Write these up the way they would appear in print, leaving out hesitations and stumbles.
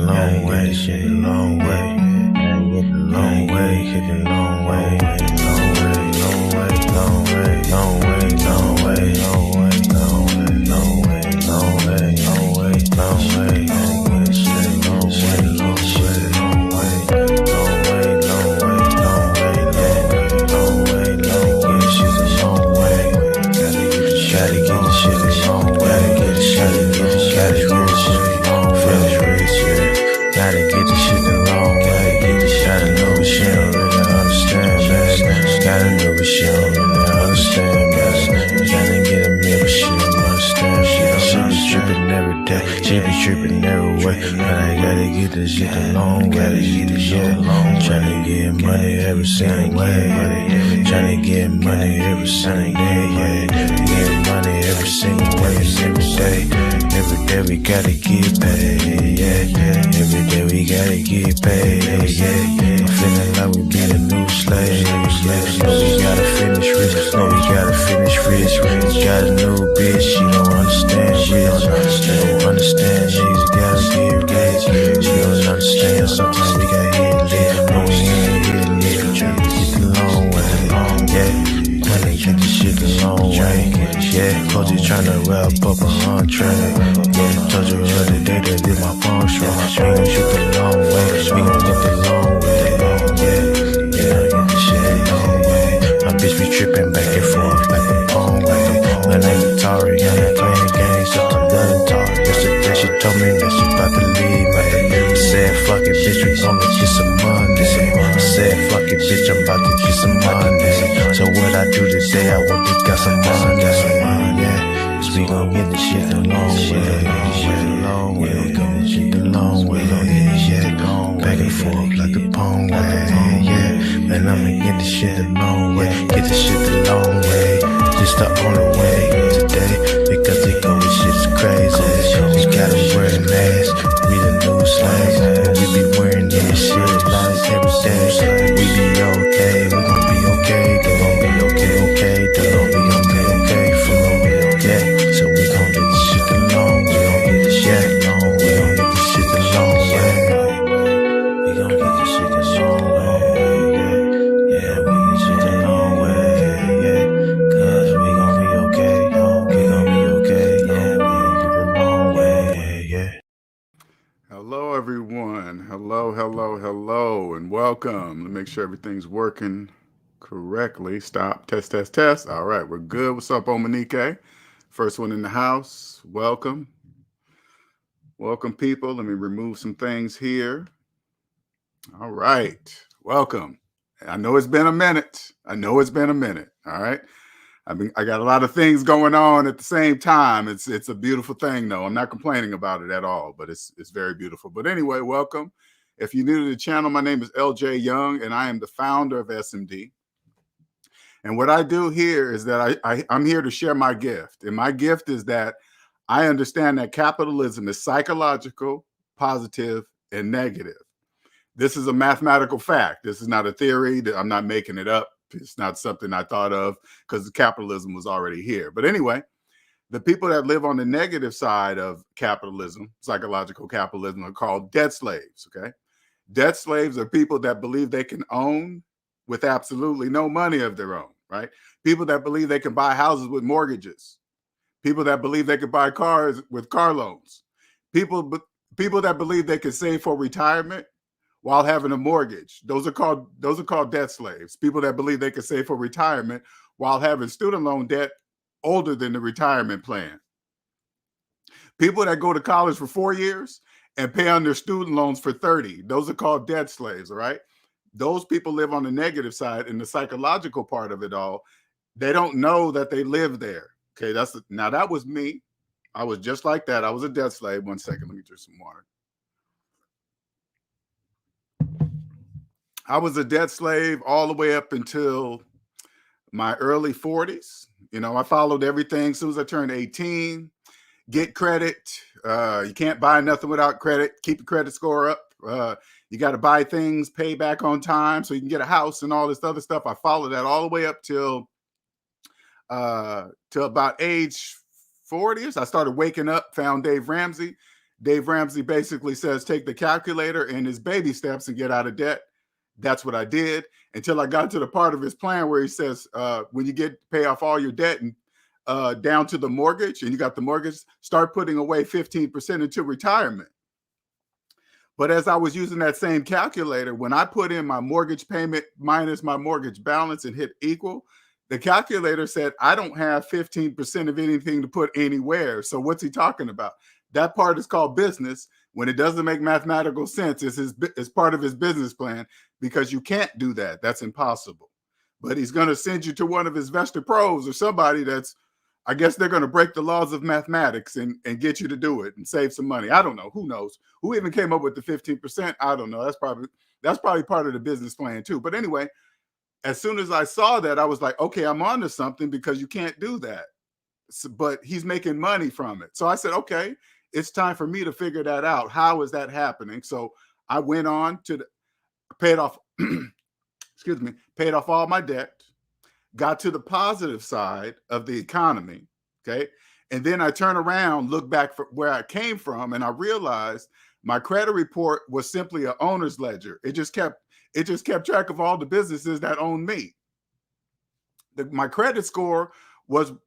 long way, hit the long way, hit the long way, hit the long way, long way, long way, long way, long way, long way, long way, long way, long way, long way, long way, long way, long way, shit, long way, long way, long way, long way, long way, long way, long way, long way, shit a long way. Gotta get the shit a long way. Gotta get the shit a long way. Gotta get the shit a long way. Gotta know what she don't really understand, man. Gotta know what she don't really understand, man. Gotta get a meal, but she don't understand. She be tripping every day. She be tripping every way. But I gotta get the shit a long way. Gotta get the shit a long way. Tryna get money every single way. Tryna get money every single day. Get money every single way, every day. Every day we gotta get paid, yeah. Every day we gotta get paid, yeah. I'm feeling like we be the new slaves, yeah. No, we gotta finish rich, no, we gotta finish rich. Got a new bitch, she don't understand, she don't understand, niggas gotta get rich. She don't understand, sometimes we gotta hit lit, no, we ain't hit lit. Tryna get the long way, yeah. Tryna get the shit the long way, yeah. Coach tryna wrap up a entree, yeah. Told you the other day that did my phone strong. We gon' shoot the long way, we gon' get the long way, yeah. Yeah, get the shit the long way. My bitch be tripping back and forth like a phone way. My name is Tari, I ain't playing games, so I'm done Tari. Yesterday she told me that she about to leave, man. Said fuck it, bitch, we gon' get some money. Said fuck it, bitch, I'm about to get some money. So what I do today, I want to get some money, yeah. Cause we gon' get the shit the long way, we gon' get the shit the long way, yeah. Back and forth like the pong way, yeah. Man, I'ma get the shit the long way, get the shit the long way. Just the only way today, because they go with shit's crazy. We gotta wear a mask, we the new slaves, and we be wearing this shit like every day. We be okay, we gon' be okay, they gon' be okay, they gon' be okay, for me, yeah. So we gon' get the shit the long way, we gon' get the shit long way, we gon' get the shit the long way, we gon' get the shit the long way, yeah, we get the shit the long way, yeah, cause we gon' be okay, we gon' be okay, yeah, we gon' get the long way, yeah. Hello, everyone. Hello, and welcome. Let me make sure everything's working correctly. Stop. Test. All right, we're good. What's up, Omanique? First one in the house. Welcome, people. Let me remove some things here. All right, welcome. I know it's been a minute. All right. I got a lot of things going on at the same time. It's a beautiful thing, though. I'm not complaining about it at all, but it's very beautiful. But anyway, welcome. If you're new to the channel, my name is LJ Young, and I am the founder of SMD. And what I do here is that I'm here to share my gift. And my gift is that I understand that capitalism is psychological, positive, and negative. This is a mathematical fact. This is not a theory. I'm not making it up. It's not something I thought of because capitalism was already here. But anyway, the people that live on the negative side of capitalism, psychological capitalism, are called debt slaves, okay? Debt slaves are people that believe they can own with absolutely no money of their own, right? People that believe they can buy houses with mortgages. People that believe they can buy cars with car loans. People that believe they can save for retirement while having a mortgage. Those are called debt slaves. People that believe they can save for retirement while having student loan debt older than the retirement plan. People that go to college for 4 years and pay on their student loans for 30. Those are called debt slaves, all right? Those people live on the negative side, and the psychological part of it all, they don't know that they live there. Okay, now that was me. I was just like that. I was a debt slave. 1 second, let me drink some water. I was a debt slave all the way up until my early 40s. You know, I followed everything as soon as I turned 18. Get credit. You can't buy nothing without credit. Keep your credit score up. You got to buy things, pay back on time so you can get a house and all this other stuff. I followed that all the way up till about age 40s. I started waking up, found Dave Ramsey. Dave Ramsey basically says, take the calculator and his baby steps and get out of debt. That's what I did until I got to the part of his plan where he says, when you pay off all your debt and down to the mortgage, and you got the mortgage, start putting away 15% into retirement. But as I was using that same calculator, when I put in my mortgage payment minus my mortgage balance and hit equal, the calculator said, I don't have 15% of anything to put anywhere. So what's he talking about? That part is called business. When it doesn't make mathematical sense, it's part of his business plan, because you can't do that. That's impossible. But he's going to send you to one of his investor pros or somebody that's, I guess they're going to break the laws of mathematics and get you to do it and save some money. I don't know. Who knows? Who even came up with the 15%? I don't know. That's probably part of the business plan too. But anyway, as soon as I saw that, I was like, okay, I'm on to something, because you can't do that. So, but he's making money from it. So I said, okay, it's time for me to figure that out. How is that happening? So I went on to paid off, excuse me, paid off all my debt, got to the positive side of the economy. Okay. And then I turn around, look back for where I came from, and I realized my credit report was simply an owner's ledger. It just kept track of all the businesses that owned me. My credit score were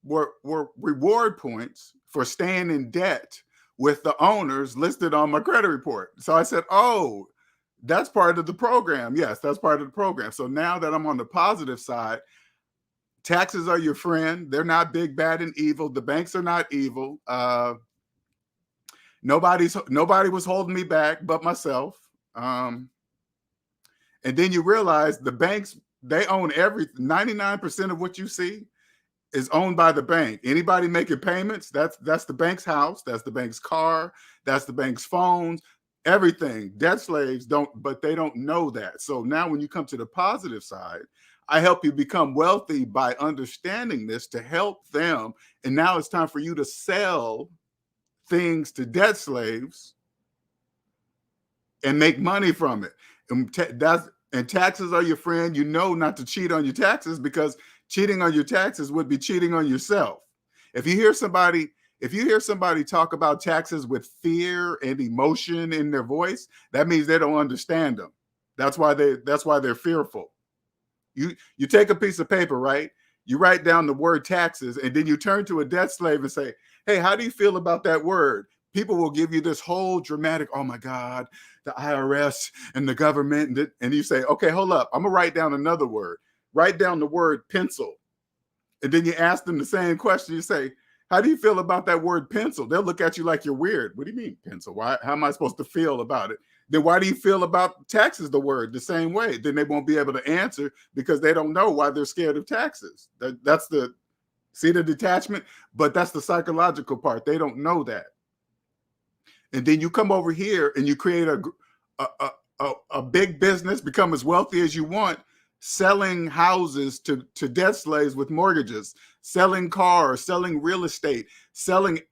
reward points for staying in debt with the owners listed on my credit report. So I said, oh, that's part of the program. Yes, that's part of the program. So now that I'm on the positive side, taxes are your friend. They're not big, bad, and evil. The banks are not evil. Nobody was holding me back but myself. And then you realize the banks, they own everything. 99% of what you see is owned by the bank. Anybody making payments, that's the bank's house, that's the bank's car, that's the bank's phones, everything. Debt slaves but they don't know that. So now when you come to the positive side, I help you become wealthy by understanding this to help them. And now it's time for you to sell things to debt slaves and make money from it. And taxes are your friend. You know not to cheat on your taxes, because cheating on your taxes would be cheating on yourself. If you hear somebody talk about taxes with fear and emotion in their voice, that means they don't understand them. That's why they're fearful. You take a piece of paper, right? You write down the word taxes, and then you turn to a debt slave and say, hey, how do you feel about that word? People will give you this whole dramatic, oh my God, the IRS and the government. And you say, okay, hold up. I'm going to write down another word. Write down the word pencil. And then you ask them the same question. You say, how do you feel about that word pencil? They'll look at you like you're weird. What do you mean pencil? How am I supposed to feel about it? Then why do you feel about taxes, the word, the same way? Then they won't be able to answer, because they don't know why they're scared of taxes. That's the detachment, but that's the psychological part. They don't know that. And then you come over here and you create a big business, become as wealthy as you want, selling houses to debt slaves with mortgages, selling cars, selling real estate, selling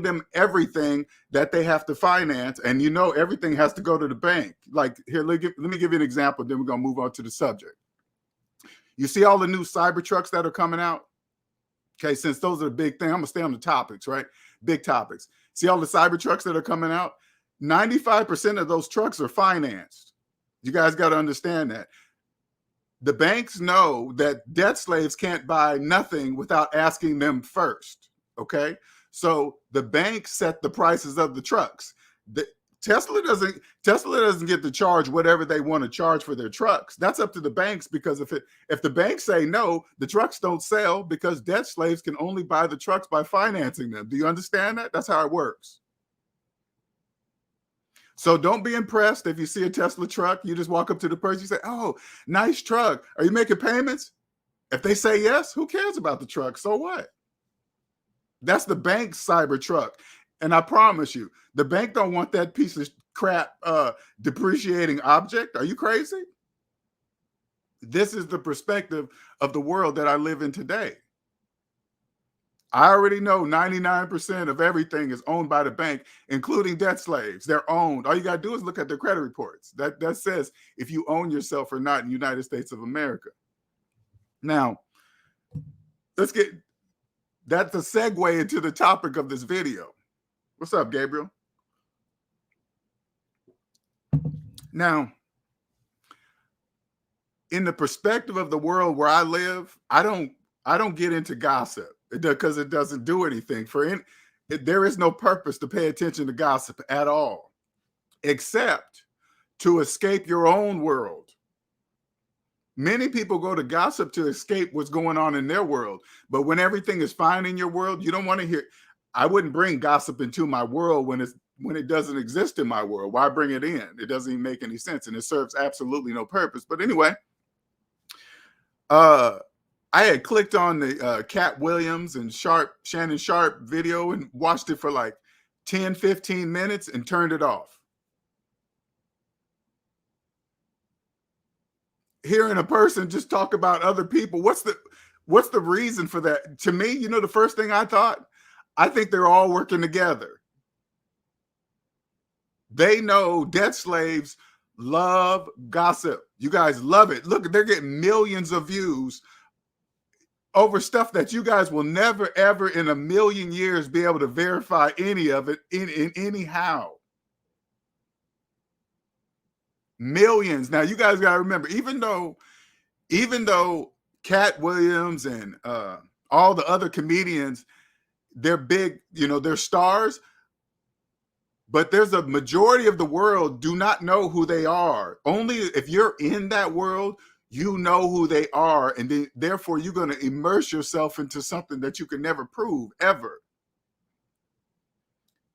them everything that they have to finance. And everything has to go to the bank. Like, here, let me give you an example, then we're going to move on to the subject. You see all the new cyber trucks that are coming out? Okay, since those are the big thing, I'm gonna stay on the topics, right? Big topics. See all the cyber trucks that are coming out? 95% of those trucks are financed. You guys got to understand that. The banks know that debt slaves can't buy nothing without asking them first. Okay, so the banks set the prices of the trucks. Tesla doesn't get to charge whatever they want to charge for their trucks. That's up to the banks, because if the banks say no, the trucks don't sell, because debt slaves can only buy the trucks by financing them. Do you understand that? That's how it works. So don't be impressed if you see a Tesla truck. You just walk up to the person, you say, oh, nice truck. Are you making payments? If they say yes, who cares about the truck? So what? That's the bank's cyber truck. And I promise you, the bank don't want that piece of crap depreciating object. Are you crazy? This is the perspective of the world that I live in today. I already know 99% of everything is owned by the bank, including debt slaves. They're owned. All you got to do is look at their credit reports. That says if you own yourself or not in the United States of America. Now, that's a segue into the topic of this video. What's up, Gabriel? Now, in the perspective of the world where I live, I don't get into gossip because it doesn't do anything for any. There is no purpose to pay attention to gossip at all, except to escape your own world. Many people go to gossip to escape what's going on in their world, but when everything is fine in your world, you don't want to hear. I wouldn't bring gossip into my world when it doesn't exist in my world. Why bring it in? It doesn't even make any sense, and it serves absolutely no purpose. But anyway, I had clicked on the Katt Williams and Shannon Sharpe video and watched it for like 10, 15 minutes and turned it off. Hearing a person just talk about other people, what's the reason for that? To me, the first thing I think they're all working together. They know debt slaves love gossip. You guys love it. Look, they're getting millions of views over stuff that you guys will never, ever in a million years be able to verify any of it in anyhow. Millions. Now, you guys got to remember, even though Katt Williams and all the other comedians, they're big, they're stars, but there's a majority of the world do not know who they are. Only if you're in that world, you know who they are, and therefore you're going to immerse yourself into something that you can never prove, ever.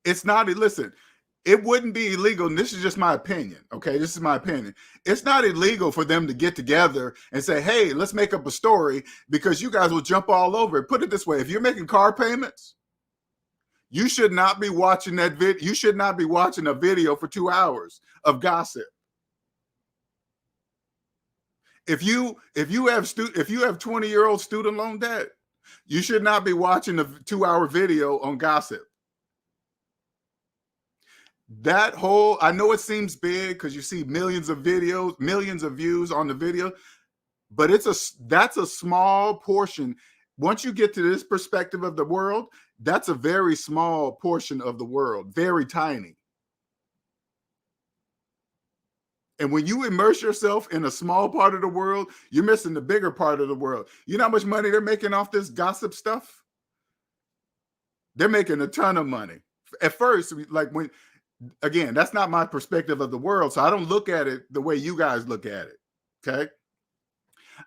It's not, listen, it wouldn't be illegal, and this is just my opinion, okay? This is my opinion. It's not illegal for them to get together and say, hey, let's make up a story, because you guys will jump all over it. Put it this way, if you're making car payments, you should not be watching that video. You should not be watching a video for 2 hours of gossip. If you have 20-year-old student loan debt, you should not be watching a 2-hour video on gossip. That whole, I know it seems big because you see millions of videos, millions of views on the video, but that's a small portion. Once you get to this perspective of the world, that's a very small portion of the world, very tiny. And when you immerse yourself in a small part of the world, you're missing the bigger part of the world. You know how much money they're making off this gossip stuff? They're making a ton of money. At first, again, that's not my perspective of the world, so I don't look at it the way you guys look at it, okay?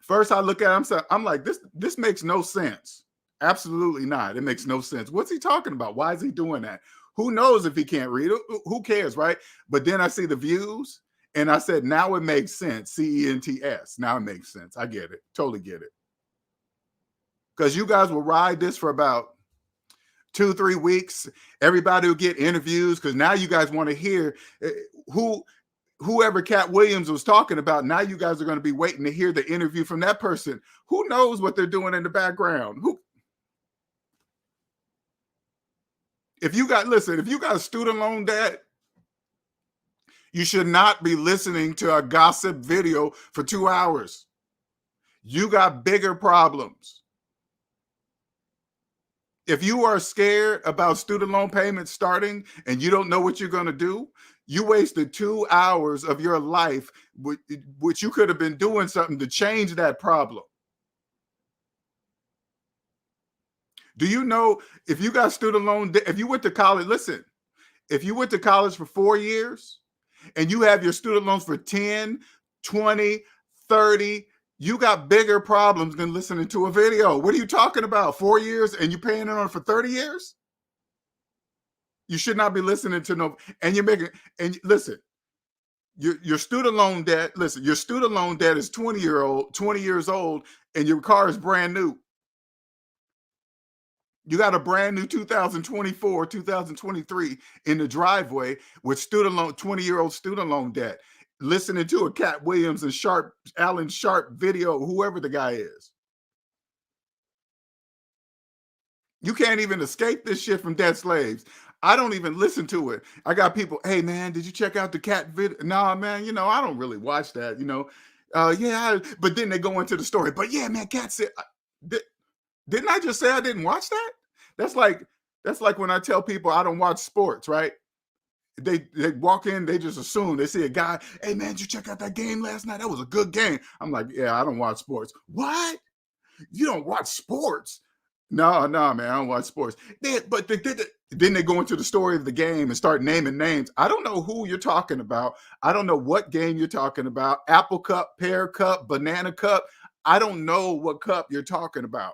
First, I look at it, I'm like, this makes no sense. Absolutely not. It makes no sense. What's he talking about? Why is he doing that? Who knows if he can't read? Who cares, right? But then I see the views, and I said, now it makes sense. CENTS. Now it makes sense. I get it. Totally get it. Because you guys will ride this for about 2-3 weeks. Everybody will get interviews because now you guys want to hear whoever Katt Williams was talking about. Now you guys are going to be waiting to hear the interview from that person. Who knows what they're doing in the background? If you got student loan debt, you should not be listening to a gossip video for 2 hours. You got bigger problems. If you are scared about student loan payments starting and you don't know what you're going to do, you wasted 2 hours of your life, which you could have been doing something to change that problem. Do you know if you got student loan debt, if you went to college, listen, if you went to college for 4 years and you have your student loans for 10, 20, 30, you got bigger problems than listening to a video. What are you talking about? 4 years and you're paying it on for 30 years? You should not be listening to no, and listen, your student loan debt, your student loan debt is 20 years old, and your car is brand new. You got a brand new 2024, 2023 in the driveway with 20-year-old student loan debt, listening to a Katt Williams and Alan Sharpe video, whoever the guy is. You can't even escape this shit from debt slaves. I don't even listen to it. I got people, hey man, did you check out the Katt video? Nah, man, I don't really watch that, but then they go into the story. But yeah, man, Katt said, didn't I just say I didn't watch that? That's like when I tell people I don't watch sports, right? they walk in, they just assume, they see a guy, hey man, did you check out that game last night? That was a good game. I'm like, yeah, I don't watch sports. What? You don't watch sports? No, man, I don't watch sports. Then they go into the story of the game and start naming names. I don't know who you're talking about. I don't know what game you're talking about. Apple cup, pear cup, banana cup. I don't know what cup you're talking about.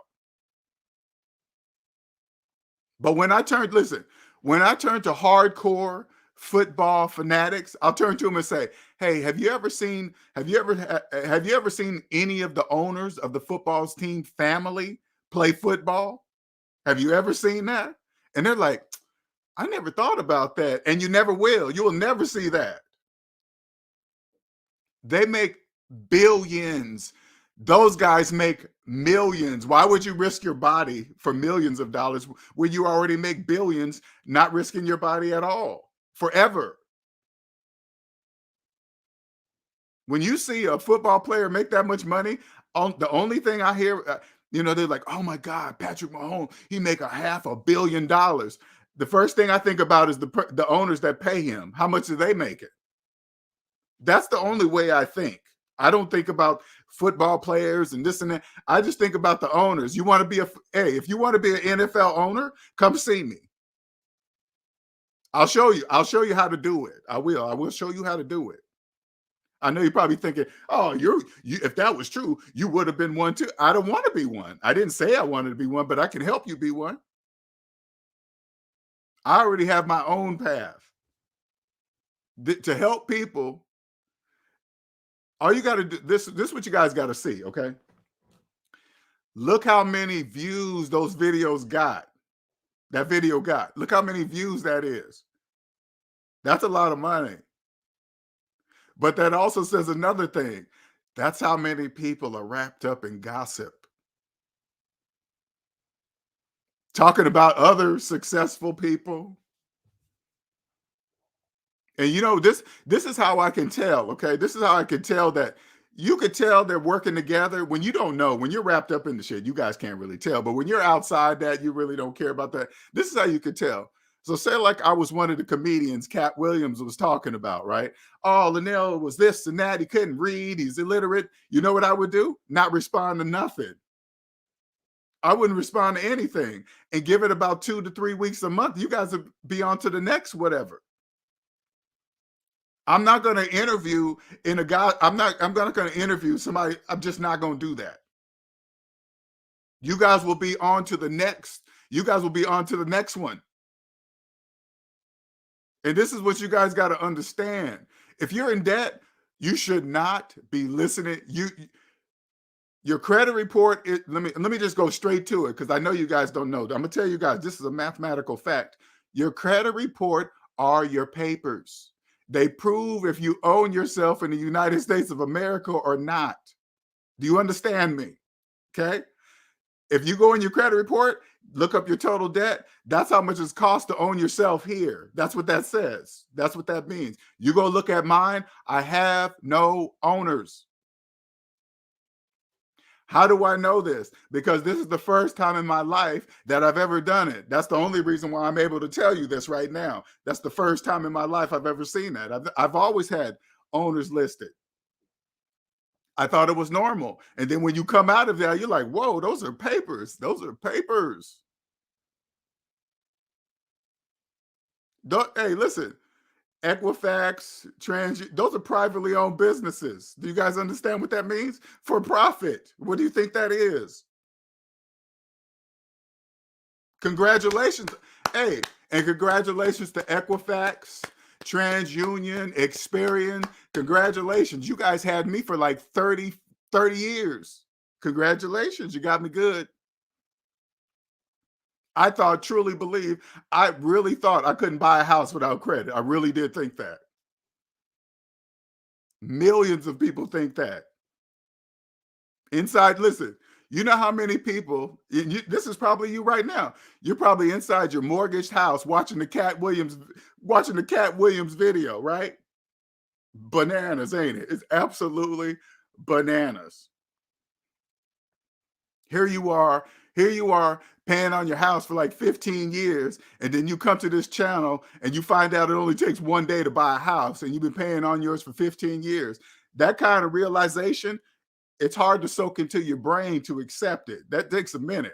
But when I turn to hardcore football fanatics, I'll turn to them and say, "Hey, have you ever seen any of the owners of the football team family play football? Have you ever seen that?" And they're like, "I never thought about that." And you never will. You will never see that. They make billions. Those guys make millions. Why would you risk your body for millions of dollars when you already make billions, not risking your body at all forever? When you see a football player make that much money, the only thing I hear, they're like, "Oh my God, Patrick Mahomes, he make $500 million." The first thing I think about is the owners that pay him. How much do they make it? That's the only way I think. I don't think about football players and this and that. I just think about the owners. You want to be if you want to be an NFL owner, come see me. I'll show you how to do it. I will show you how to do it. I know you're probably thinking, "Oh, if that was true, you would have been one too." I don't want to be one. I didn't say I wanted to be one, but I can help you be one. I already have my own path to help people. All you got to do, this is what you guys got to see, okay? Look how many views those videos got. That video got. Look how many views that is. That's a lot of money. But that also says another thing. That's how many people are wrapped up in gossip. Talking about other successful people. And this is how I can tell, okay? This is how I can tell that you could tell they're working together when you don't know. When you're wrapped up in the shit, you guys can't really tell. But when you're outside that, you really don't care about that. This is how you could tell. So say like I was one of the comedians Katt Williams was talking about, right? Oh, Linnell was this and that. He couldn't read. He's illiterate. You know what I would do? Not respond to nothing. I wouldn't respond to anything and give it about 2 to 3 weeks a month. You guys would be on to the next whatever. I'm not going to interview I'm not going to interview somebody. I'm just not going to do that. You guys will be on to the next. You guys will be on to the next one. And this is what you guys got to understand. If you're in debt, you should not be listening. Your credit report, let me just go straight to it because I know you guys don't know. I'm going to tell you guys, this is a mathematical fact. Your credit report are your papers. They prove if you own yourself in the United States of America or not. Do you understand me? Okay. If you go in your credit report, look up your total debt. That's how much it costs to own yourself here. That's what that says. That's what that means. You go look at mine. I have no owners. How do I know this? Because this is the first time in my life that I've ever done it. That's the only reason why I'm able to tell you this right now. That's the first time in my life I've ever seen that. I've always had owners listed. I thought it was normal. And then when you come out of there, you're like, whoa, those are papers. Those are papers. Hey, listen, Equifax, those are privately owned businesses. Do you guys understand what that means? For profit. What do you think that is? Congratulations. Hey, and congratulations to Equifax, TransUnion, Experian. Congratulations. You guys had me for like 30 years. Congratulations. You got me good. I really thought I couldn't buy a house without credit. I really did think that. Millions of people think that. Inside, listen, you know how many people, this is probably you right now. You're probably inside your mortgaged house watching the Katt Williams video, right? Bananas, ain't it? It's absolutely bananas. Here you are. Here you are paying on your house for like 15 years, and then you come to this channel and you find out it only takes one day to buy a house, and you've been paying on yours for 15 years. That kind of realization, it's hard to soak into your brain to accept it. That takes a minute.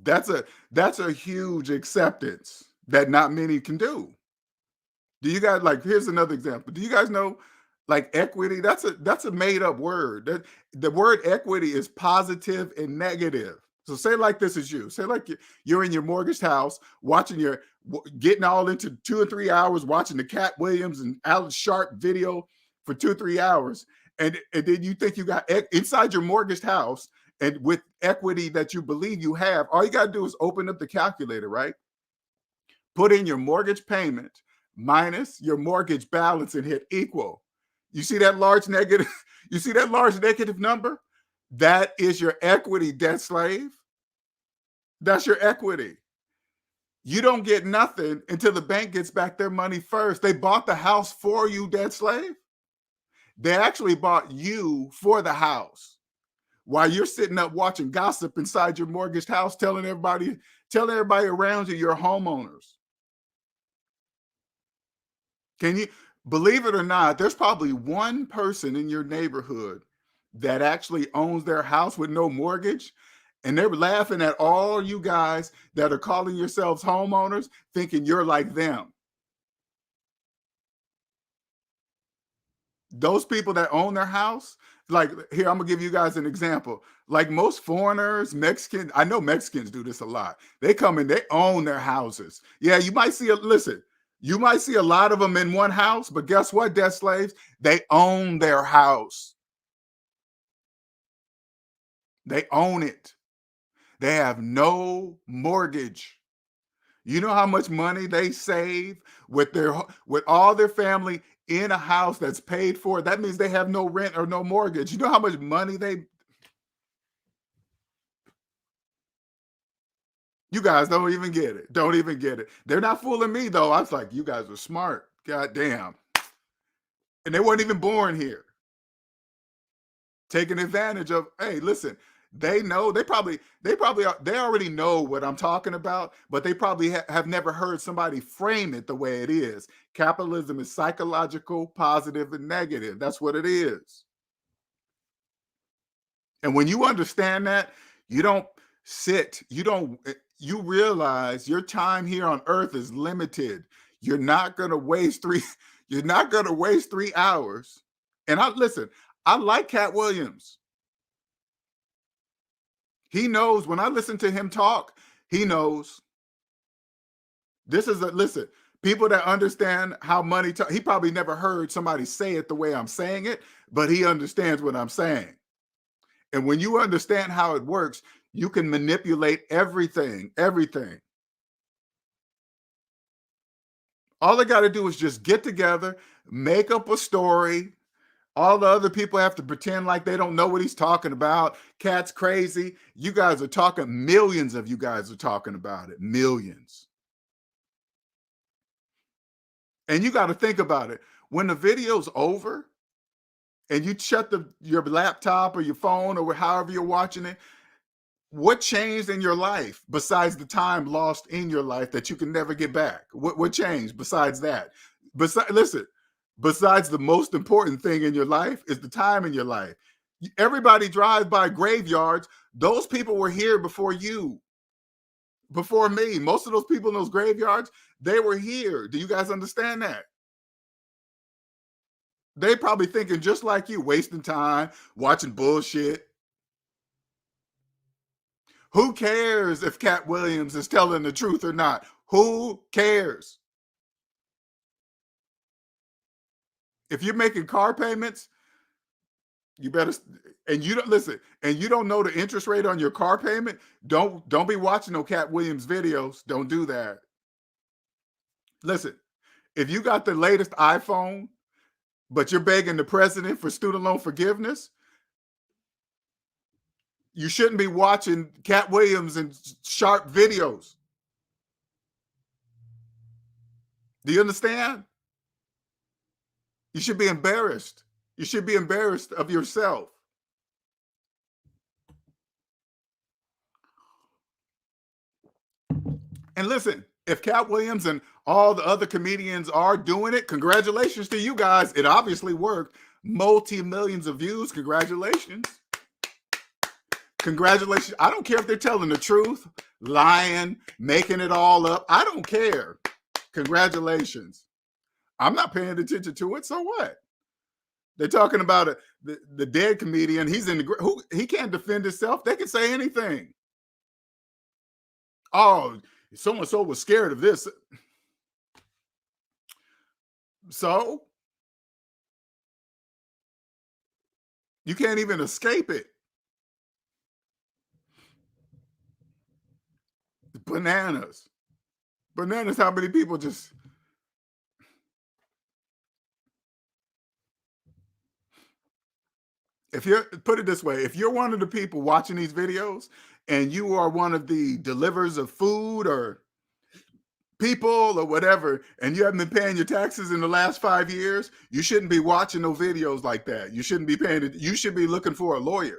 That's a huge acceptance that not many can do. Do you guys like here's another example. Do you guys know like equity? That's a made up word. The word equity is positive and negative. So say like this is you. Say like you're in your mortgaged house watching getting all into 2 or 3 hours watching the Katt Williams and Shannon Sharpe video for 2 or 3 hours. And then you think you got inside your mortgaged house and with equity that you believe you have, all you got to do is open up the calculator, right? Put in your mortgage payment minus your mortgage balance and hit equal. You see that large negative? You see that large negative number? That is your equity, debt slave. That's your equity. You don't get nothing until the bank gets back their money first. They bought the house for you, debt slave. They actually bought you for the house while you're sitting up watching gossip inside your mortgaged house, telling everybody around you you're homeowners. Can you believe it or not? There's probably one person in your neighborhood that actually owns their house with no mortgage. And they're laughing at all you guys that are calling yourselves homeowners, thinking you're like them. Those people that own their house, like here, I'm gonna give you guys an example. Like most foreigners, Mexicans, I know Mexicans do this a lot. They come in, they own their houses. Yeah, you might see you might see a lot of them in one house, but guess what, debt slaves? They own their house. They own it. They have no mortgage. You know how much money they save with all their family in a house that's paid for? That means they have no rent or no mortgage. You know how much money you guys don't even get it. Don't even get it. They're not fooling me though. I was like, you guys are smart. God damn. And they weren't even born here. Taking advantage of, hey, listen, they know they already know what I'm talking about, but they probably have never heard somebody frame it the way it is. Capitalism is psychological, positive, and negative. That's what it is. And when you understand that, you don't you realize your time here on earth is limited. You're not going to waste you're not going to waste 3 hours. And I like Katt Williams. He knows when I listen to him talk, he knows listen, people that understand how money talk, he probably never heard somebody say it the way I'm saying it, but he understands what I'm saying. And when you understand how it works, you can manipulate everything. All they got to do is just get together, make up a story. All the other people have to pretend like they don't know what he's talking about. Katt's crazy. You guys are talking, millions of you guys are talking about it. Millions. And you got to think about it. When the video's over and you shut your laptop or your phone or however you're watching it, what changed in your life besides the time lost in your life that you can never get back? What changed besides that? Besides the most important thing in your life is the time in your life. Everybody drives by graveyards. Those people were here before you, before me. Most of those people in those graveyards, they were here. Do you guys understand that? They probably thinking just like you, wasting time, watching bullshit. Who cares if Katt Williams is telling the truth or not? Who cares? If you're making car payments, you better, and you don't listen, and you don't know the interest rate on your car payment, don't be watching no Katt Williams videos. Don't do that. Listen, if you got the latest iPhone, but you're begging the president for student loan forgiveness, you shouldn't be watching Katt Williams and Sharpe videos. Do you understand? You should be embarrassed. You should be embarrassed of yourself. And listen, if Katt Williams and all the other comedians are doing it, congratulations to you guys. It obviously worked. Multi-millions of views. Congratulations. Congratulations. I don't care if they're telling the truth, lying, making it all up. I don't care. Congratulations. I'm not paying attention to it. So what? They're talking about the dead comedian. He's in the he can't defend himself. They can say anything. Oh, so and so was scared of this. So you can't even escape it. Bananas. Bananas, how many people just. If you're, put it this way, if you're one of the people watching these videos and you are one of the delivers of food or people or whatever, and you haven't been paying your taxes in the last 5 years, you shouldn't be watching no videos like that. You shouldn't be paying it. You should be looking for a lawyer.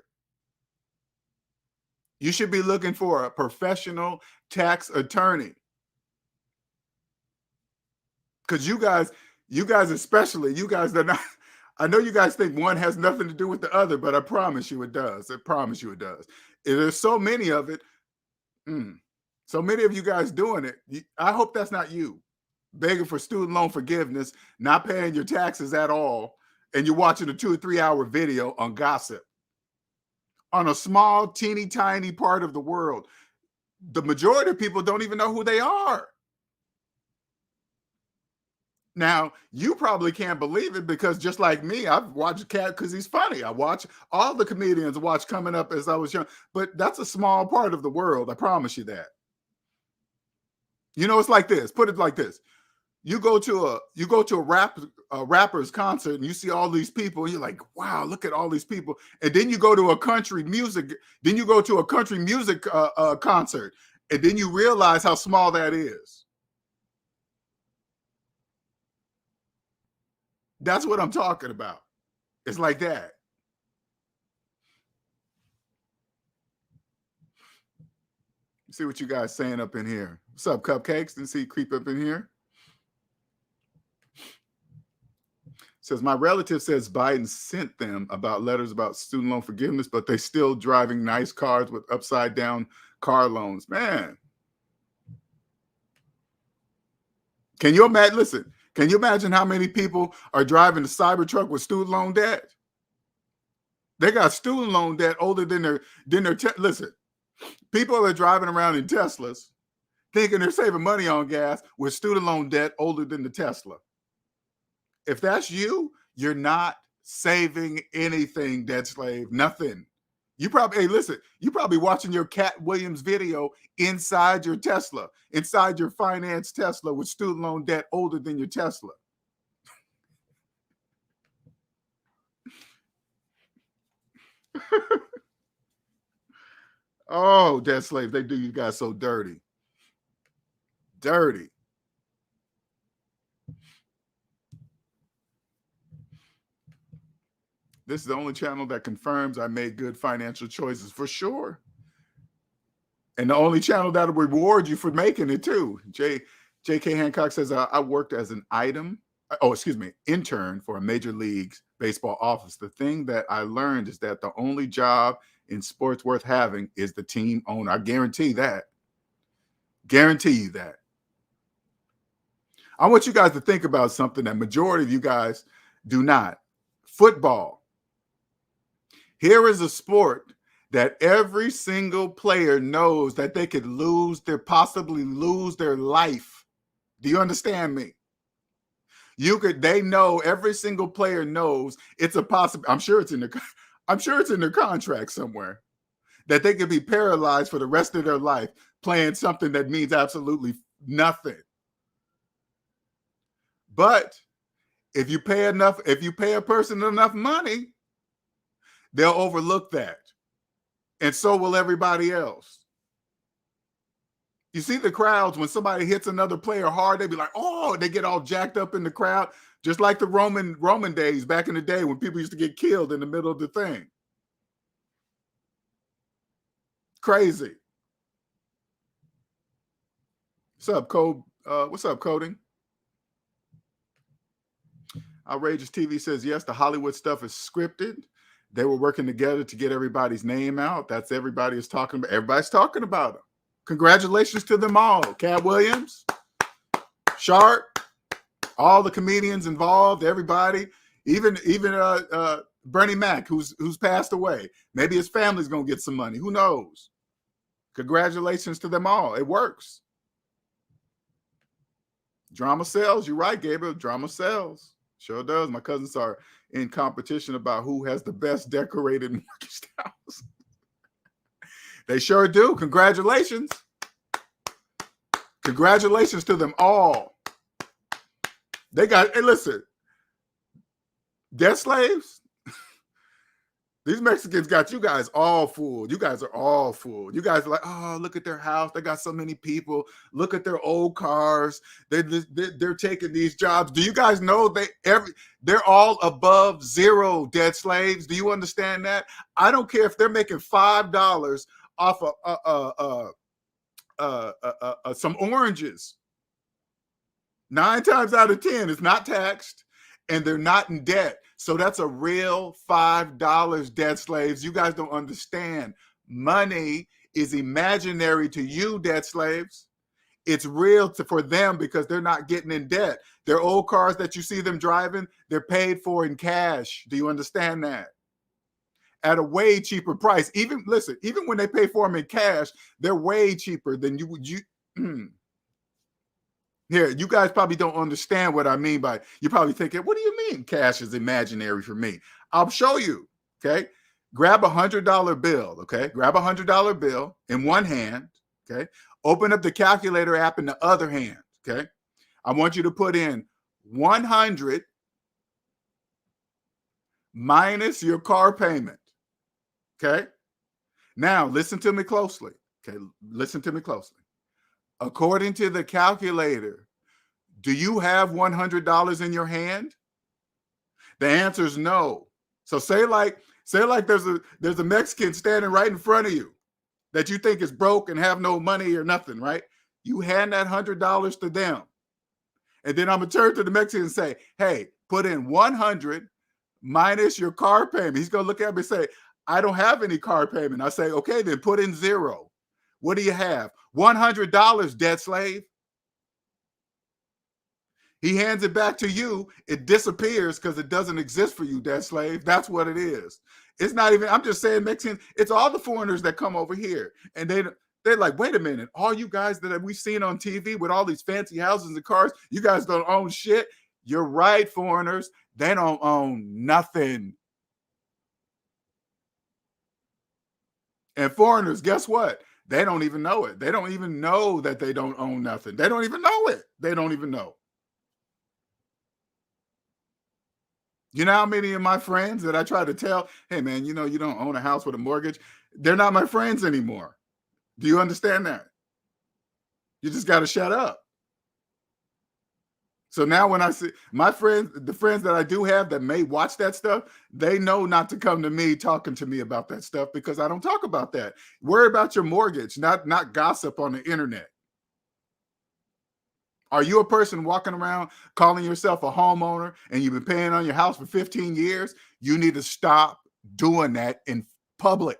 You should be looking for a professional tax attorney. Because you guys especially, you guys are not. I know you guys think one has nothing to do with the other, but I promise you it does. I promise you it does. There's so many of it. So many of you guys doing it. I hope that's not you. Begging for student loan forgiveness, not paying your taxes at all, and you're watching a 2 or 3 hour video on gossip. On a small, teeny tiny part of the world. The majority of people don't even know who they are. Now, you probably can't believe it because just like me, I've watched Katt because he's funny. I watch all the comedians watch coming up as I was young, but that's a small part of the world. I promise you that. You know, it's like this. Put it like this. You go to a rapper's concert and you see all these people and you're like, wow, look at all these people. And then you go to a country music, concert, and then you realize how small that is. That's what I'm talking about. It's like that. See what you guys saying up in here. What's up, cupcakes? Didn't see you creep up in here. Says my relative says Biden sent them about letters about student loan forgiveness, but they still driving nice cars with upside down car loans. Man. Can you imagine? Listen, can you imagine how many people are driving the Cybertruck with student loan debt? They got student loan debt older than their listen. People are driving around in Teslas thinking they're saving money on gas with student loan debt older than the Tesla. If that's you, you're not saving anything, debt slave, nothing. You probably, hey, listen, you probably watching your Katt Williams video inside your Tesla, inside your finance Tesla with student loan debt older than your Tesla. Oh, debt slave, they do you guys so dirty. Dirty. This is the only channel that confirms I made good financial choices for sure. And the only channel that'll reward you for making it too. J.K. Hancock says, I worked as an intern for a Major Leagues Baseball office. The thing that I learned is that the only job in sports worth having is the team owner. I guarantee that. Guarantee you that. I want you guys to think about something that majority of you guys do not. Football. Here is a sport that every single player knows that they could possibly lose their life. Do you understand me? They know, every single player knows it's a possible. I'm sure it's in their contract somewhere that they could be paralyzed for the rest of their life playing something that means absolutely nothing. But if you pay a person enough money, they'll overlook that. And so will everybody else. You see the crowds, when somebody hits another player hard, they be like, oh, they get all jacked up in the crowd, just like the Roman days back in the day when people used to get killed in the middle of the thing. Crazy. What's up, Code? What's up, Coding? Outrageous TV says, yes, the Hollywood stuff is scripted. They were working together to get everybody's name out. That's everybody is talking about. Everybody's talking about them. Congratulations to them all. Katt Williams, Sharpe, all the comedians involved, everybody, even Bernie Mac, who's passed away. Maybe his family's gonna get some money. Who knows? Congratulations to them all. It works. Drama sells. You're right, Gabriel. Drama sells. Sure does. My cousins are in competition about who has the best decorated mortgage house. They sure do. Congratulations. Congratulations to them all. They got, hey, listen, debt slaves. These Mexicans got you guys all fooled. You guys are all fooled. You guys are like, oh, look at their house. They got so many people. Look at their old cars. They're taking these jobs. Do you guys know they're all above zero debt slaves? Do you understand that? I don't care if they're making $5 off some oranges. 9 times out of 10, it's not taxed, and they're not in debt. So that's a real $5 debt slaves. You guys don't understand. Money is imaginary to you, debt slaves. It's real for them because they're not getting in debt. Their old cars that you see them driving, they're paid for in cash. Do you understand that? At a way cheaper price. Even when they pay for them in cash, they're way cheaper than you would. Here, you guys probably don't understand what I mean by, you're probably thinking, what do you mean cash is imaginary for me? I'll show you, okay? Grab $100 bill, okay? Grab $100 bill in one hand, okay? Open up the calculator app in the other hand, okay? I want you to put in 100 minus your car payment, okay? Now, listen to me closely, okay? Listen to me closely. According to the calculator, do you have $100 in your hand? The answer is no. So say like there's a Mexican standing right in front of you that you think is broke and have no money or nothing, right? You hand that $100 to them. And then I'm going to turn to the Mexican and say, hey, put in 100 minus your car payment. He's going to look at me and say, I don't have any car payment. I say, okay, then put in 0. What do you have? $100, debt slave. He hands it back to you. It disappears because it doesn't exist for you, debt slave. That's what it is. It's not even, I'm just saying, Mexicans, it's all the foreigners that come over here. And they're like, wait a minute, all you guys that we've seen on TV with all these fancy houses and cars, you guys don't own shit. You're right, foreigners. They don't own nothing. And foreigners, guess what? They don't even know it. They don't even know that they don't own nothing. They don't even know it. They don't even know. You know how many of my friends that I try to tell, hey, man, you know, you don't own a house with a mortgage. They're not my friends anymore. Do you understand that? You just got to shut up. So now when I see my friends, the friends that I do have that may watch that stuff, they know not to come to me talking to me about that stuff because I don't talk about that. Worry about your mortgage, not gossip on the internet. Are you a person walking around calling yourself a homeowner and you've been paying on your house for 15 years? You need to stop doing that in public.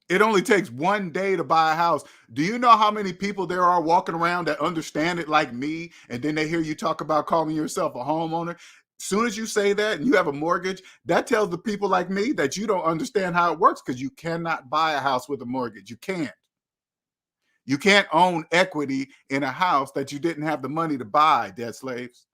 It only takes one day to buy a house. Do you know how many people there are walking around that understand it like me? And then they hear you talk about calling yourself a homeowner. As soon as you say that and you have a mortgage, that tells the people like me that you don't understand how it works because you cannot buy a house with a mortgage. You can't. You can't own equity in a house that you didn't have the money to buy, debt slaves.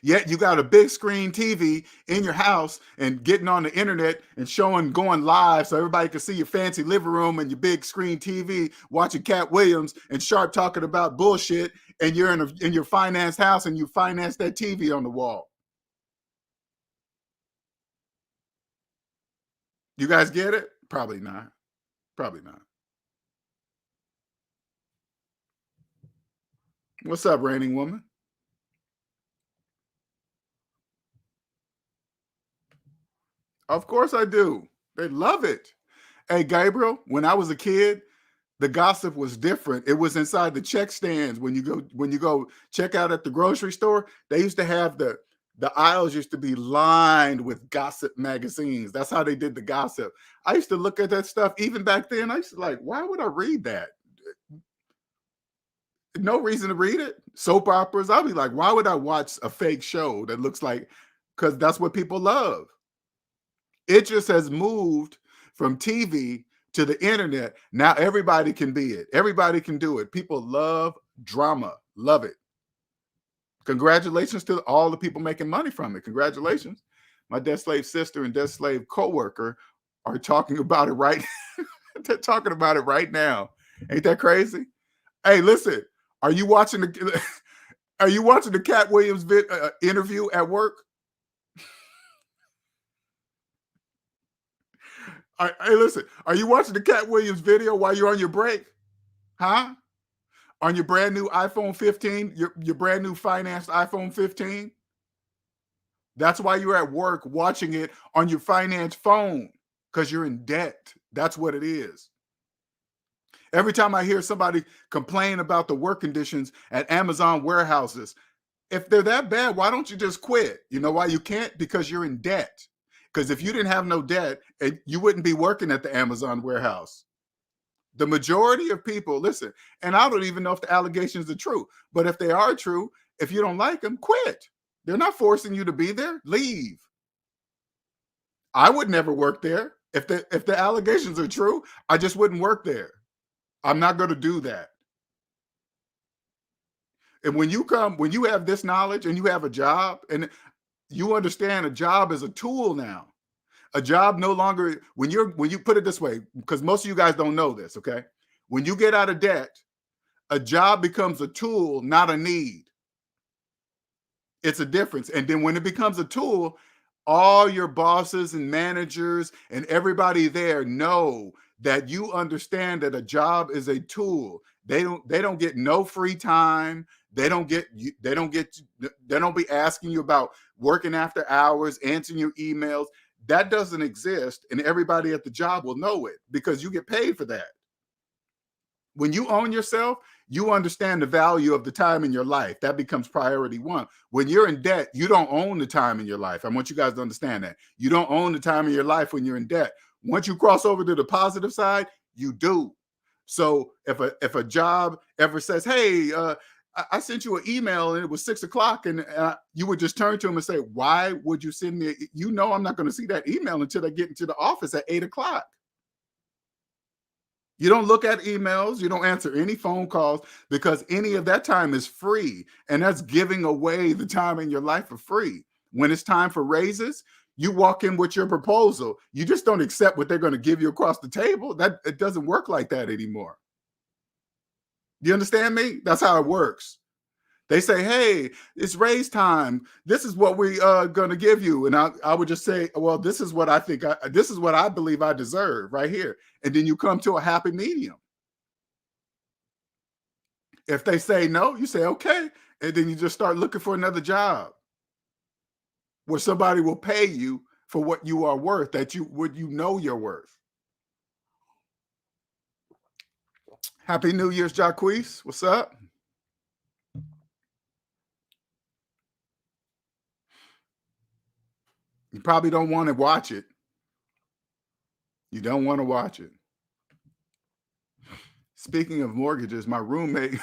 Yet you got a big screen TV in your house and getting on the internet and going live so everybody can see your fancy living room and your big screen TV, watching Katt Williams and Sharpe talking about bullshit, and you're in your financed house and you finance that TV on the wall. You guys get it? Probably not. Probably not. What's up, reigning woman? Of course I do. They love it. Hey, Gabriel, when I was a kid, the gossip was different. It was inside the check stands when you go check out at the grocery store. They used to have the aisles used to be lined with gossip magazines. That's how they did the gossip. I used to look at that stuff even back then. I used to like, why would I read that? No reason to read it. Soap operas. I'll be like, why would I watch a fake show that looks like? Because that's what people love. It just has moved from TV to the internet. Now everybody can be it. Everybody can do it. People love drama. Love it. Congratulations to all the people making money from it. Congratulations. My Debt Slave sister and Debt Slave coworker are talking about it right. They're talking about it right now. Ain't that crazy? Hey, listen. Are you watching the Katt Williams interview at work? Hey, listen. Are you watching the Katt Williams video while you're on your break? Huh? On your brand new iPhone 15, your brand new financed iPhone 15? That's why you're at work watching it on your finance phone, because you're in debt. That's what it is. Every time I hear somebody complain about the work conditions at Amazon warehouses, if they're that bad, why don't you just quit? You know why you can't? Because you're in debt. Because if you didn't have no debt, you wouldn't be working at the Amazon warehouse. The majority of people, listen, and I don't even know if the allegations are true, but if they are true, if you don't like them, quit. They're not forcing you to be there. Leave. I would never work there. If the allegations are true, I just wouldn't work there. I'm not going to do that. And when you have this knowledge and you have a job, and you understand a job is a tool now. A job no longer, when you put it this way, because most of you guys don't know this, okay? When you get out of debt, a job becomes a tool, not a need. It's a difference. And then when it becomes a tool, all your bosses and managers and everybody there know that you understand that a job is a tool. They don't get no free time. They don't be asking you about working after hours, answering your emails. That doesn't exist, and everybody at the job will know it because you get paid for that. When you own yourself, you understand the value of the time in your life. That becomes priority one. When you're in debt, you don't own the time in your life. I want you guys to understand that. You don't own the time in your life when you're in debt. Once you cross over to the positive side, you do. So if a job ever says, hey, I sent you an email and it was 6 o'clock, and you would just turn to them and say, why would you send me? You know, I'm not going to see that email until I get into the office at 8 o'clock. You don't look at emails. You don't answer any phone calls because any of that time is free. And that's giving away the time in your life for free. When it's time for raises, you walk in with your proposal. You just don't accept what they're going to give you across the table. It doesn't work like that anymore. Do you understand me? That's how it works. They say, hey, it's raise time. This is what we are going to give you. And I would just say, well, this is what I think. This is what I believe I deserve right here. And then you come to a happy medium. If they say no, you say, okay. And then you just start looking for another job where somebody will pay you for what you are worth, what you know you're worth. Happy New Year's, Jacquees. What's up? You probably don't want to watch it. You don't want to watch it. Speaking of mortgages, my roommate,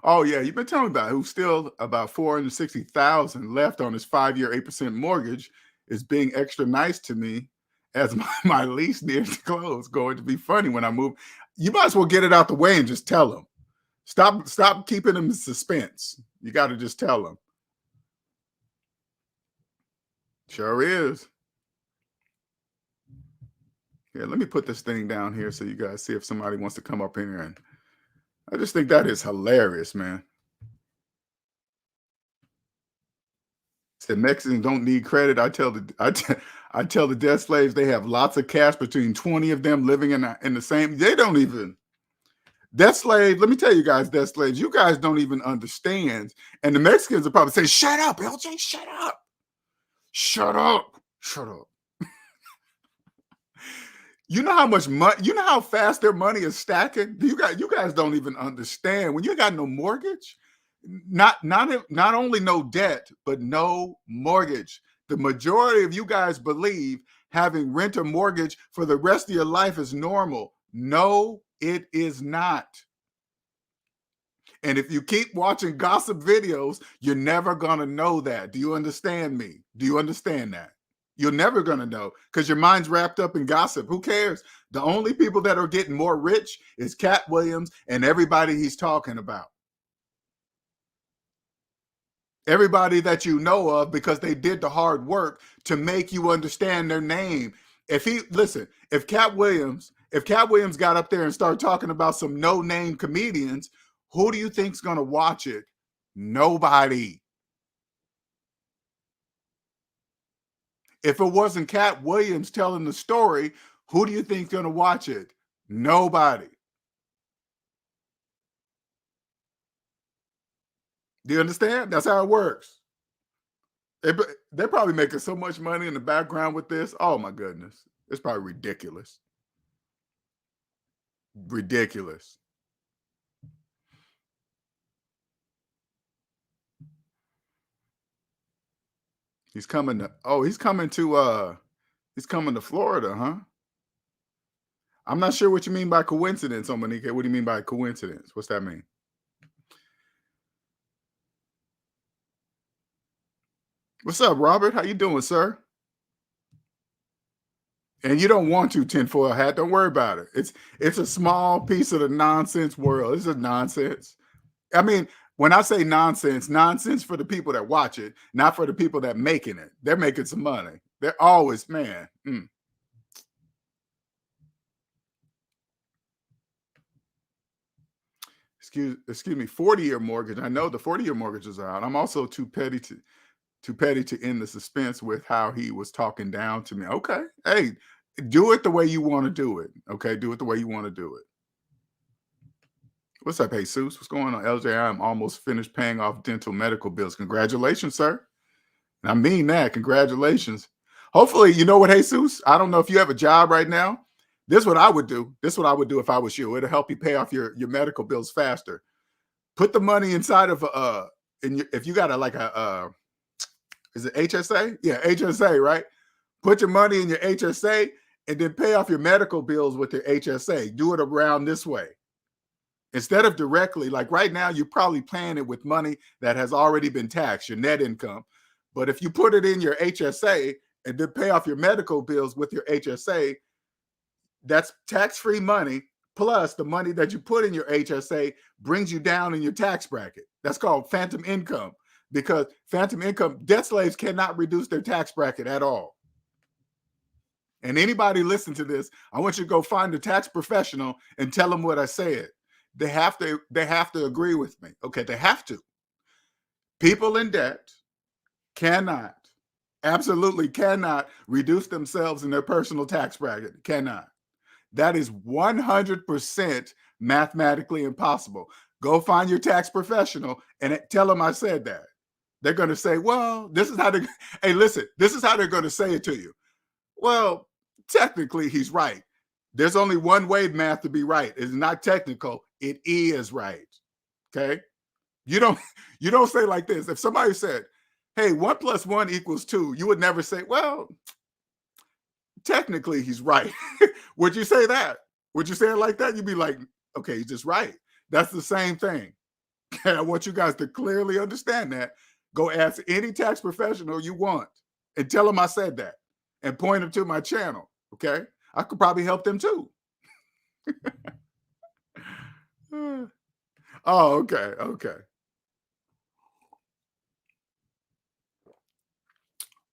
oh yeah, you've been telling me about it, who's still about $460,000 left on his 5-year 8% mortgage, is being extra nice to me as my lease nears to close. Going to be funny when I move. You might as well get it out the way and just tell them. Stop keeping them in suspense. You got to just tell them. Sure is. Yeah, let me put this thing down here so you guys see if somebody wants to come up in here. And I just think that is hilarious, man. Said Mexicans don't need credit. I tell the debt slaves they have lots of cash, between 20 of them living in the same. They don't even. Debt slave, let me tell you guys, debt slaves, you guys don't even understand. And the Mexicans will probably say, shut up, LJ, shut up. Shut up. Shut up. You know how much money, you know how fast their money is stacking? You guys don't even understand. When you got no mortgage, not only no debt, but no mortgage. The majority of you guys believe having rent or mortgage for the rest of your life is normal. No, it is not. And if you keep watching gossip videos, you're never going to know that. Do you understand me? Do you understand that? You're never going to know because your mind's wrapped up in gossip. Who cares? The only people that are getting more rich is Katt Williams and everybody he's talking about. Everybody that you know of, because they did the hard work to make you understand their name. If Katt Williams got up there and started talking about some no-name comedians, who do you think's going to watch it? Nobody. If it wasn't Katt Williams telling the story, who do you think's going to watch it? Nobody. Do you understand? That's how it works. They're probably making so much money in the background with this. Oh my goodness. It's probably ridiculous. Ridiculous. He's coming to Florida, huh? I'm not sure what you mean by coincidence, Omanike. What do you mean by coincidence? What's that mean? What's up, Robert? How you doing, sir? And you don't want to tinfoil hat. Don't worry about it. It's a small piece of the nonsense world. This is nonsense. I mean, when I say nonsense for the people that watch it, not for the people that making it. They're making some money. They're always, man. Excuse me, 40-year mortgage. I know the 40-year mortgages are out. I'm also too petty to end the suspense with how he was talking down to me. Okay. Hey, do it the way you want to do it. Okay. Do it the way you want to do it. What's up, Jesus? What's going on? LJ, I'm almost finished paying off dental medical bills. Congratulations, sir. And I mean that. Congratulations. Hopefully, you know what, Jesus? I don't know if you have a job right now. This is what I would do. This is what I would do if I was you. It'll help you pay off your medical bills faster. Put the money inside of if you got is it HSA? Yeah, HSA, right? Put your money in your HSA and then pay off your medical bills with your HSA. Do it around this way. Instead of directly, like right now, you're probably paying it with money that has already been taxed, your net income. But if you put it in your HSA and then pay off your medical bills with your HSA, that's tax-free money, plus the money that you put in your HSA brings you down in your tax bracket. That's called phantom income, because phantom income, debt slaves cannot reduce their tax bracket at all. And anybody listen to this, I want you to go find a tax professional and tell them what I said. They have to agree with me. Okay, they have to. People in debt absolutely cannot reduce themselves in their personal tax bracket. Cannot. That is 100% mathematically impossible. Go find your tax professional and tell them I said that. They're going to say, well, this is how this is how they're going to say it to you. Well, technically, he's right. There's only one way math to be right. It's not technical. It is right. Okay? You don't say like this. If somebody said, hey, 1 + 1 = 2, you would never say, well, technically he's right. Would you say that? Would you say it like that? You'd be like, okay, he's just right. That's the same thing. I want you guys to clearly understand that. Go ask any tax professional you want and tell them I said that and point them to my channel. Okay? I could probably help them too. Oh, okay. Okay.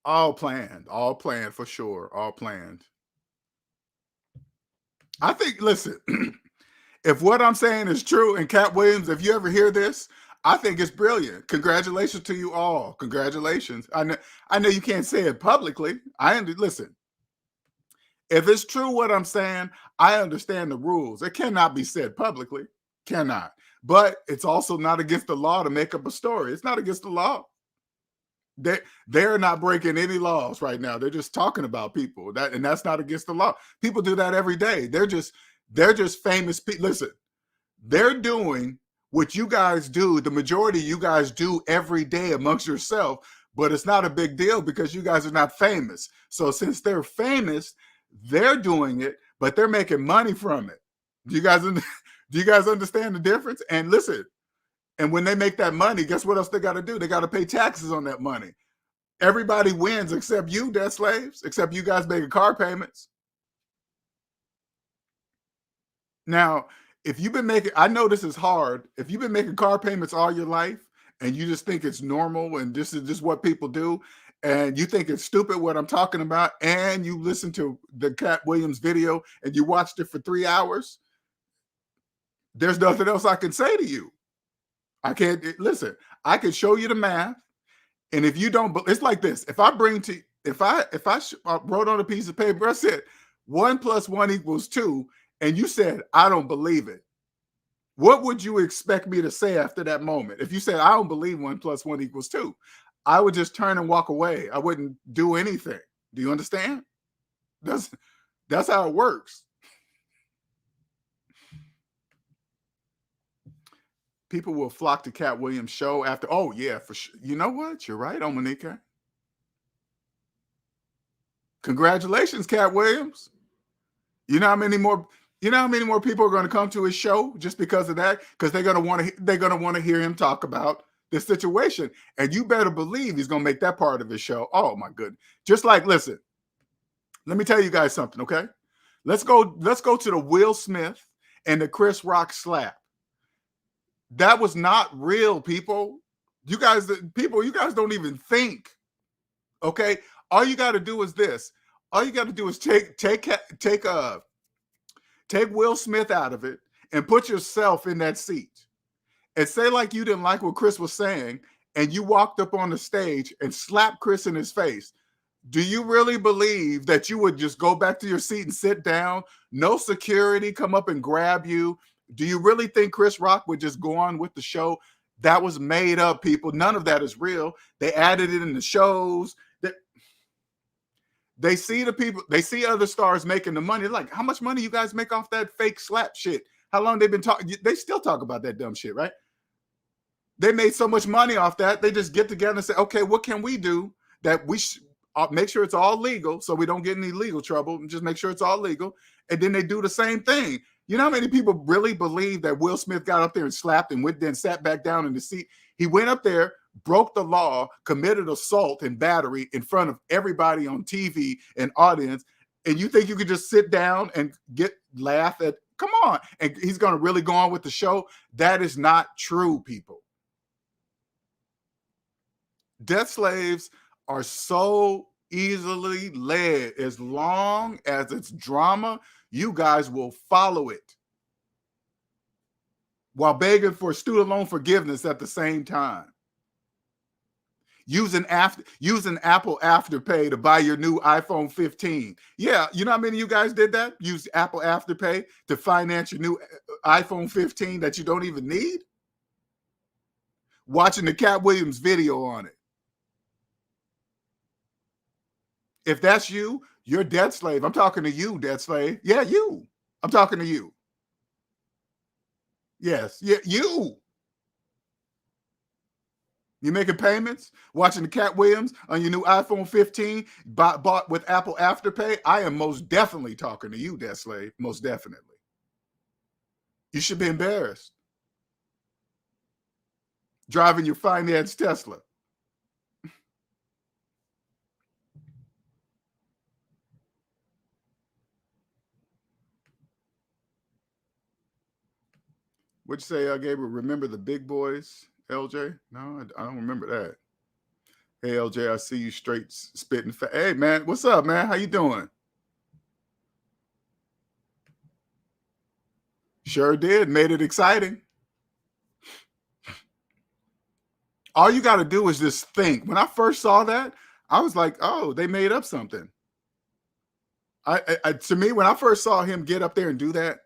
All planned for sure. All planned. I think, listen, if what I'm saying is true, and Katt Williams, if you ever hear this, I think it's brilliant. Congratulations to you all. Congratulations. I know you can't say it publicly. Listen, if it's true what I'm saying, I understand the rules. It cannot be said publicly. Cannot. But it's also not against the law to make up a story. It's not against the law. They're not breaking any laws right now. They're just talking about people. And that's not against the law. People do that every day. They're just famous people. Listen, they're doing what you guys do, the majority of you guys do every day amongst yourself, but it's not a big deal because you guys are not famous. So since they're famous, they're doing it, but they're making money from it. Do you guys understand the difference? And listen, and when they make that money, guess what else they got to do? They got to pay taxes on that money. Everybody wins except you, debt slaves, except you guys making car payments. Now, if you've been making, I know this is hard. If you've been making car payments all your life and you just think it's normal and this is just what people do, and you think it's stupid what I'm talking about, and you listen to the Katt Williams video and you watched it for 3 hours, there's nothing else I can say to you. I can't listen. I can show you the math, and if you don't, it's like this. If I wrote on a piece of paper, I said 1 + 1 = 2, and you said I don't believe it, what would you expect me to say after that moment? If you said I don't believe 1 + 1 = 2, I would just turn and walk away. I wouldn't do anything. Do you understand? That's how it works. People will flock to Katt Williams' show after. Oh yeah, for sure. You know what? You're right, Omanike. Congratulations, Katt Williams. You know how many more people are going to come to his show just because of that? Because they're going to want to hear him talk about the situation. And you better believe he's going to make that part of his show. Oh my goodness. Just like, listen, let me tell you guys something, okay? Let's go to the Will Smith and the Chris Rock slap. That was not real, people. You guys don't even think. Okay? All you got to do is this. All you got to do is take Will Smith out of it and put yourself in that seat. And say like you didn't like what Chris was saying and you walked up on the stage and slapped Chris in his face. Do you really believe that you would just go back to your seat and sit down? No security come up and grab you? Do you really think Chris Rock would just go on with the show? That was made up, people. None of that is real. They added it in the shows. They see the people, they see other stars making the money. Like, how much money you guys make off that fake slap shit? How long they've been talking? They still talk about that dumb shit, right? They made so much money off that. They just get together and say, okay, what can we do that we make sure it's all legal so we don't get any legal trouble and just make sure it's all legal. And then they do the same thing. You know how many people really believe that Will Smith got up there and slapped and then sat back down in the seat? He went up there, broke the law, committed assault and battery in front of everybody on TV and audience. And you think you could just sit down and laugh at, come on, and he's going to really go on with the show? That is not true, people. Debt slaves are so easily led. As long as it's drama, you guys will follow it while begging for student loan forgiveness at the same time. Using Apple Afterpay to buy your new iPhone 15. Yeah, you know how many of you guys did that? Use Apple Afterpay to finance your new iPhone 15 that you don't even need? Watching the Katt Williams video on it. If that's you, you're debt slave. I'm talking to you, debt slave. Yeah, you. I'm talking to you. Yes, yeah, you. You making payments, watching the Katt Williams on your new iPhone 15 bought with Apple Afterpay? I am most definitely talking to you, debt slave. Most definitely. You should be embarrassed. Driving your finance Tesla. What'd you say, Gabriel? Remember the big boys, LJ? No, I don't remember that. Hey, LJ, I see you straight spitting. Hey, man, what's up, man? How you doing? Sure did. Made it exciting. All you got to do is just think. When I first saw that, I was like, oh, they made up something. To me, when I first saw him get up there and do that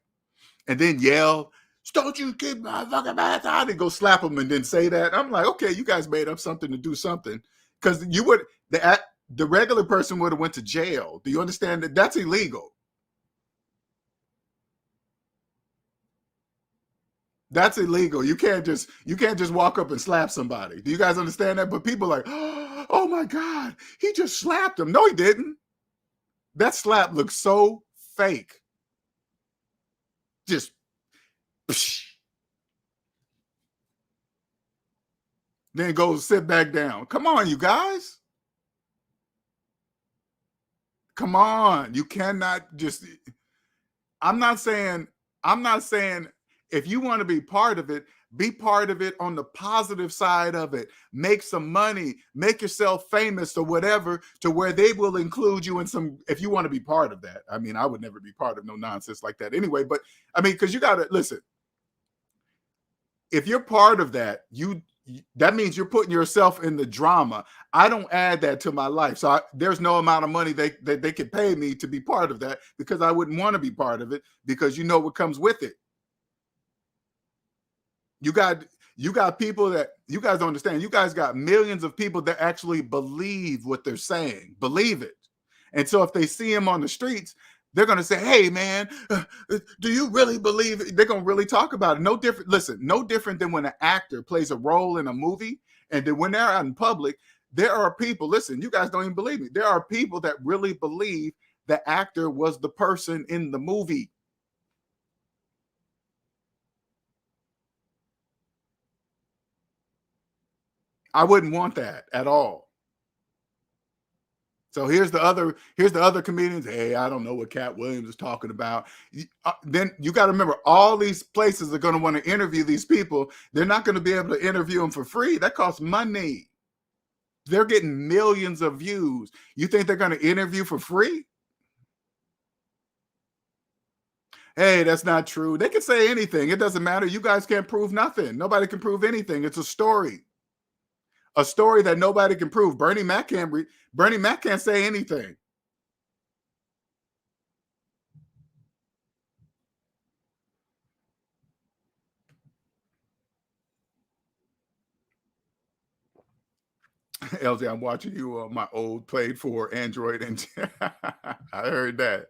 and then yell, don't you keep my fucking mouth out, and go slap him and then say that, I'm like, okay, you guys made up something to do something, because the regular person would have went to jail. Do you understand that that's illegal? That's illegal. You can't just walk up and slap somebody. Do you guys understand that? But people are like, oh my God, he just slapped him. No, he didn't. That slap looks so fake. Just psh. Then go sit back down. Come on, you guys. Come on. You cannot just. I'm not saying if you want to be part of it on the positive side of it. Make some money, make yourself famous or whatever, to where they will include you in some, if you want to be part of that. I mean, I would never be part of no nonsense like that anyway, but I mean, because you got to listen. If you're part of that, that means you're putting yourself in the drama. I don't add that to my life. So there's no amount of money they could pay me to be part of that, because I wouldn't want to be part of it, because you know what comes with it. You got people that you guys don't understand. You guys got millions of people that actually believe what they're saying, believe it. And so if they see him on the streets, they're going to say, hey, man, do you really believe it? They're going to really talk about it. No different than when an actor plays a role in a movie. And then when they're out in public, there are people, listen, you guys don't even believe me. There are people that really believe the actor was the person in the movie. I wouldn't want that at all. So here's the other comedians. Hey, I don't know what Katt Williams is talking about. Then you got to remember, all these places are going to want to interview these people. They're not going to be able to interview them for free. That costs money. They're getting millions of views. You think they're going to interview for free? Hey, that's not true. They can say anything. It doesn't matter. You guys can't prove nothing. Nobody can prove anything. It's a story. A story that nobody can prove. Bernie Mac can't say anything. LJ, I'm watching you. My old played for Android, and I heard that.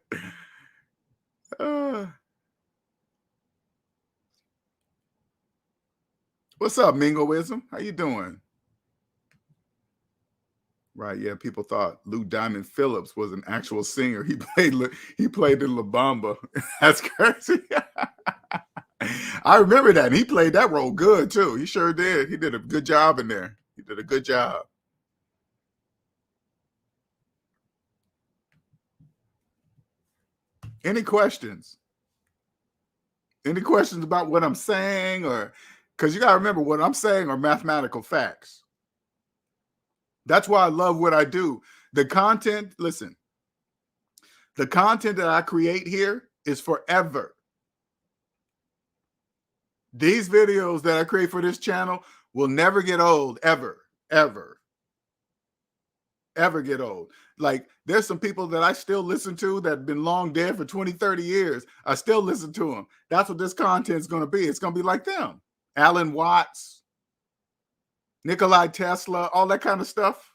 What's up, Mingoism? How you doing? Right, yeah. People thought Lou Diamond Phillips was an actual singer. He played in La Bamba. That's crazy. I remember that. And he played that role good too. He sure did. He did a good job in there. He did a good job. Any questions? Any questions about what I'm saying? Or because you got to remember, what I'm saying are mathematical facts. That's why I love what I do. The content, listen, the content that I create here is forever. These videos that I create for this channel will never get old, ever, ever, ever get old. Like, there's some people that I still listen to that have been long dead for 20, 30 years. I still listen to them. That's what this content is going to be. It's going to be like them. Alan Watts, Nikolai Tesla, all that kind of stuff.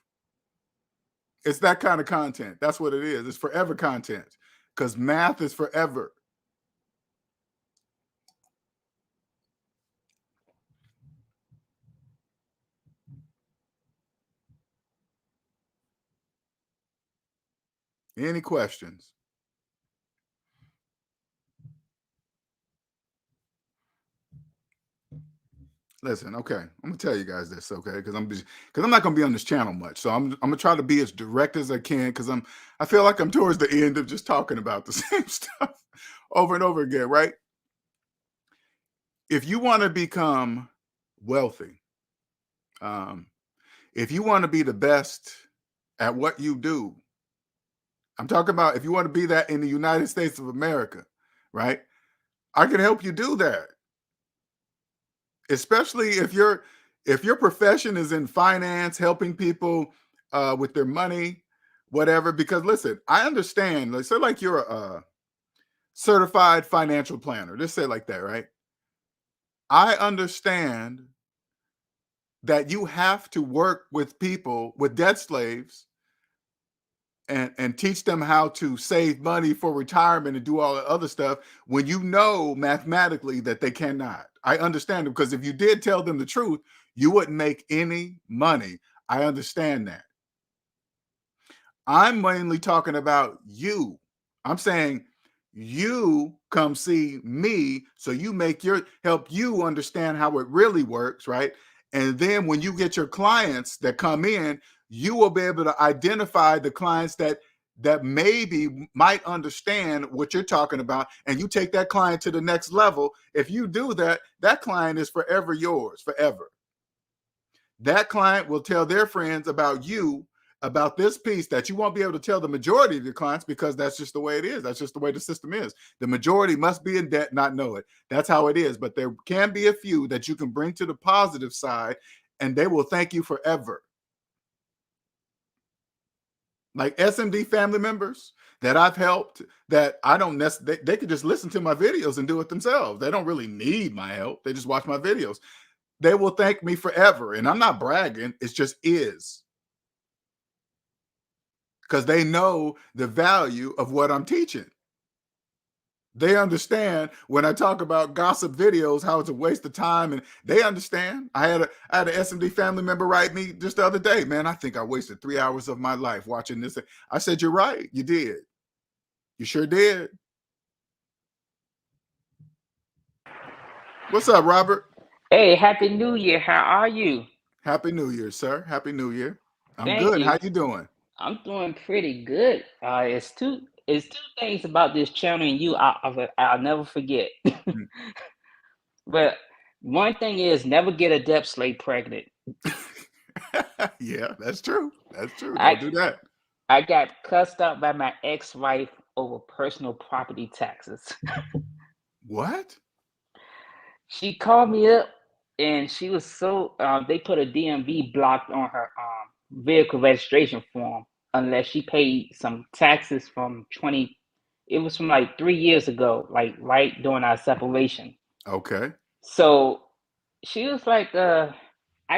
It's that kind of content. That's what it is. It's forever content, because math is forever. Any questions? Listen, okay, I'm gonna tell you guys this, okay? Because I'm not gonna be on this channel much, so I'm gonna try to be as direct as I can, because I feel like I'm towards the end of just talking about the same stuff over and over again, right? If you want to become wealthy, if you want to be the best at what you do, I'm talking about if you want to be that in the United States of America, right? I can help you do that. Especially if your profession is in finance, helping people with their money, whatever. Because listen, I understand. Let's say like you're a certified financial planner. Just say it like that, right? I understand that you have to work with people, with debt slaves, and teach them how to save money for retirement and do all the other stuff when you know mathematically that they cannot. I understand it, because if you did tell them the truth, you wouldn't make any money. I understand that. I'm mainly talking about you. I'm saying you come see me so you help you understand how it really works, right? And then when you get your clients that come in, you will be able to identify the clients that maybe might understand what you're talking about, and you take that client to the next level. If you do that, that client is forever yours, forever. That client will tell their friends about you, about this piece that you won't be able to tell the majority of your clients, because that's just the way it is. That's just the way the system is. The majority must be in debt, not know it. That's how it is. But there can be a few that you can bring to the positive side, and they will thank you forever. Like SMD family members that I've helped, that I don't necessarily, they could just listen to my videos and do it themselves. They don't really need my help. They just watch my videos. They will thank me forever. And I'm not bragging. It's just is. Because they know the value of what I'm teaching. They understand when I talk about gossip videos, how it's a waste of time, and they understand. I had an SMD family member write me just the other day, man, I think I wasted 3 hours of my life watching this. I said, you're right. You did. You sure did. What's up, Robert? Hey, Happy New Year. How are you? Happy New Year, sir. Happy New Year. I'm Thank good. you. How you doing? I'm doing pretty good. It's two things about this channel and you I'll never forget. Mm. But one thing is never get a debt slave pregnant. Yeah, that's true. That's true. I Don't do that. I got cussed out by my ex-wife over personal property taxes. What? She called me up and she was so they put a DMV block on her vehicle registration form unless she paid some taxes from 20, it was from like 3 years ago, like right during our separation. Okay. So she was like, I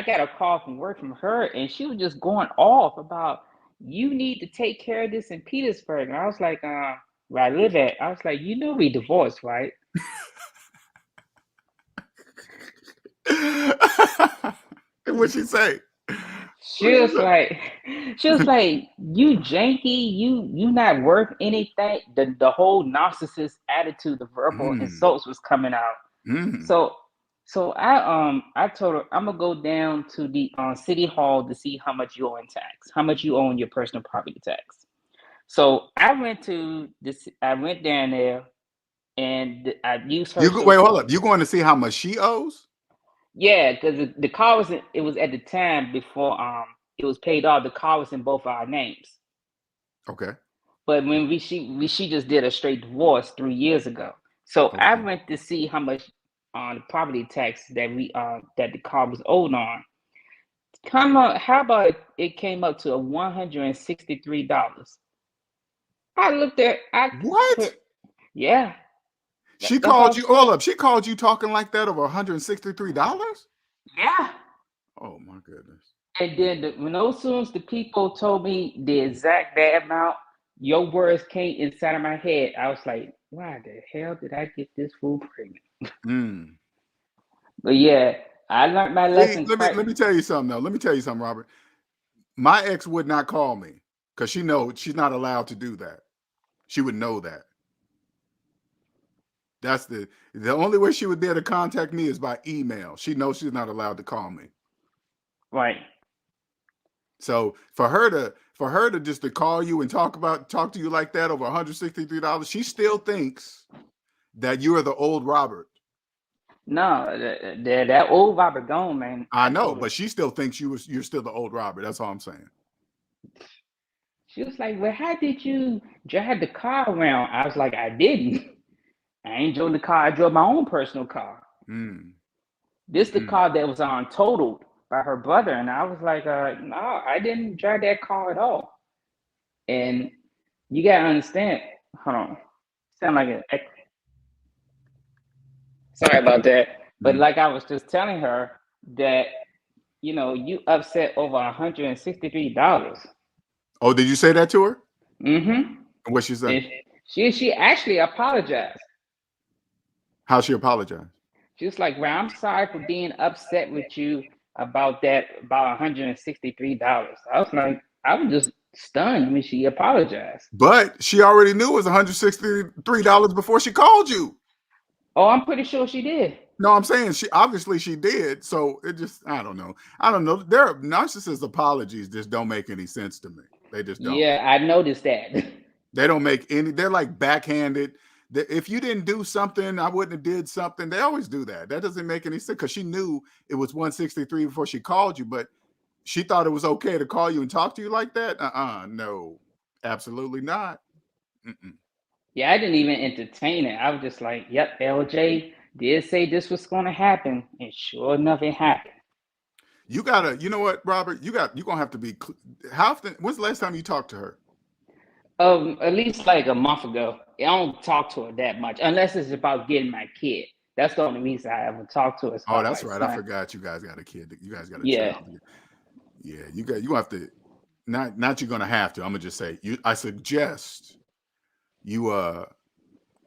got a call from work from her and she was just going off about you need to take care of this in Petersburg. And I was like, where I live at, I was like, we divorced, right? What'd she say? She was like, you janky, you not worth anything. The whole narcissist attitude, the verbal Mm, insults was coming out. mm. So I told her I'm gonna go down to the city hall to see how much you owe in tax, how much you owe in your personal property tax. So I went down there and I used her Wait, social. hold up. You going to see how much she owes? Yeah, because the car it was at the time before it was paid off. The car was in both our names. Okay. But when she just did a straight divorce 3 years ago. So I Okay. went to see how much on the property tax that the car was owed on. Come on, how about it came up to $163? I looked at I What? put yeah, She that's called all. you all up. She called you talking like that over $163? Yeah. Oh my goodness. And then when those soon as the people told me the exact bad amount, your words came inside of my head. I was like, why the hell did I get this fool pregnant? Mm. But yeah, I learned my See, lesson let me quite. let me tell you something though. Let me tell you something, Robert. My ex would not call me because she knows she's not allowed to do that. She would know that. That's the only way she would be able to contact me is by email. She knows she's not allowed to call me. Right. So for her to just to call you and talk to you like that over $163, she still thinks that you are the old Robert. No, that old Robert gone, man. I I know, told her. but she still thinks you're still the old Robert. That's all I'm saying. She was like, well, how did you drive the car around? I was like, I didn't. I ain't drove the car. I drove my own personal car. Mm, This the mm. car that was on totaled by her brother. And I was like, no, I didn't drive that car at all. And you gotta understand. Hold on. Sound like a sorry about that. But Mm. like I was just telling her that you upset over $163. Oh, did you say that to her? Mm-hmm. What she said? And she actually apologized. How she apologized? She was like, "Well, I'm sorry for being upset with you about that, about $163." I was just stunned when she apologized. But she already knew it was $163 before she called you. Oh, I'm pretty sure she did. No, I'm saying she obviously she did. So it just I don't know. Their narcissist apologies just don't make any sense to me. They just don't. Yeah, I noticed that. They don't make any. They're like backhanded. If you didn't do something, I wouldn't have did something. They always do that. That doesn't make any sense because she knew it was 163 before she called you, but she thought it was okay to call you and talk to you like that. No, absolutely not. Mm-mm. Yeah, I didn't even entertain it. I was just like, "Yep, LJ did say this was going to happen," and sure enough, it happened. You gotta. You know what, Robert? You're gonna have to be. How often? When's the last time you talked to her? At least like a month ago. I don't talk to her that much unless it's about getting my kid. That's the only reason I ever talk to her. Oh, that's right. I forgot you guys got a kid. You guys got a child. Yeah, you have to. Not you're gonna have to. I'm gonna just say you. I suggest you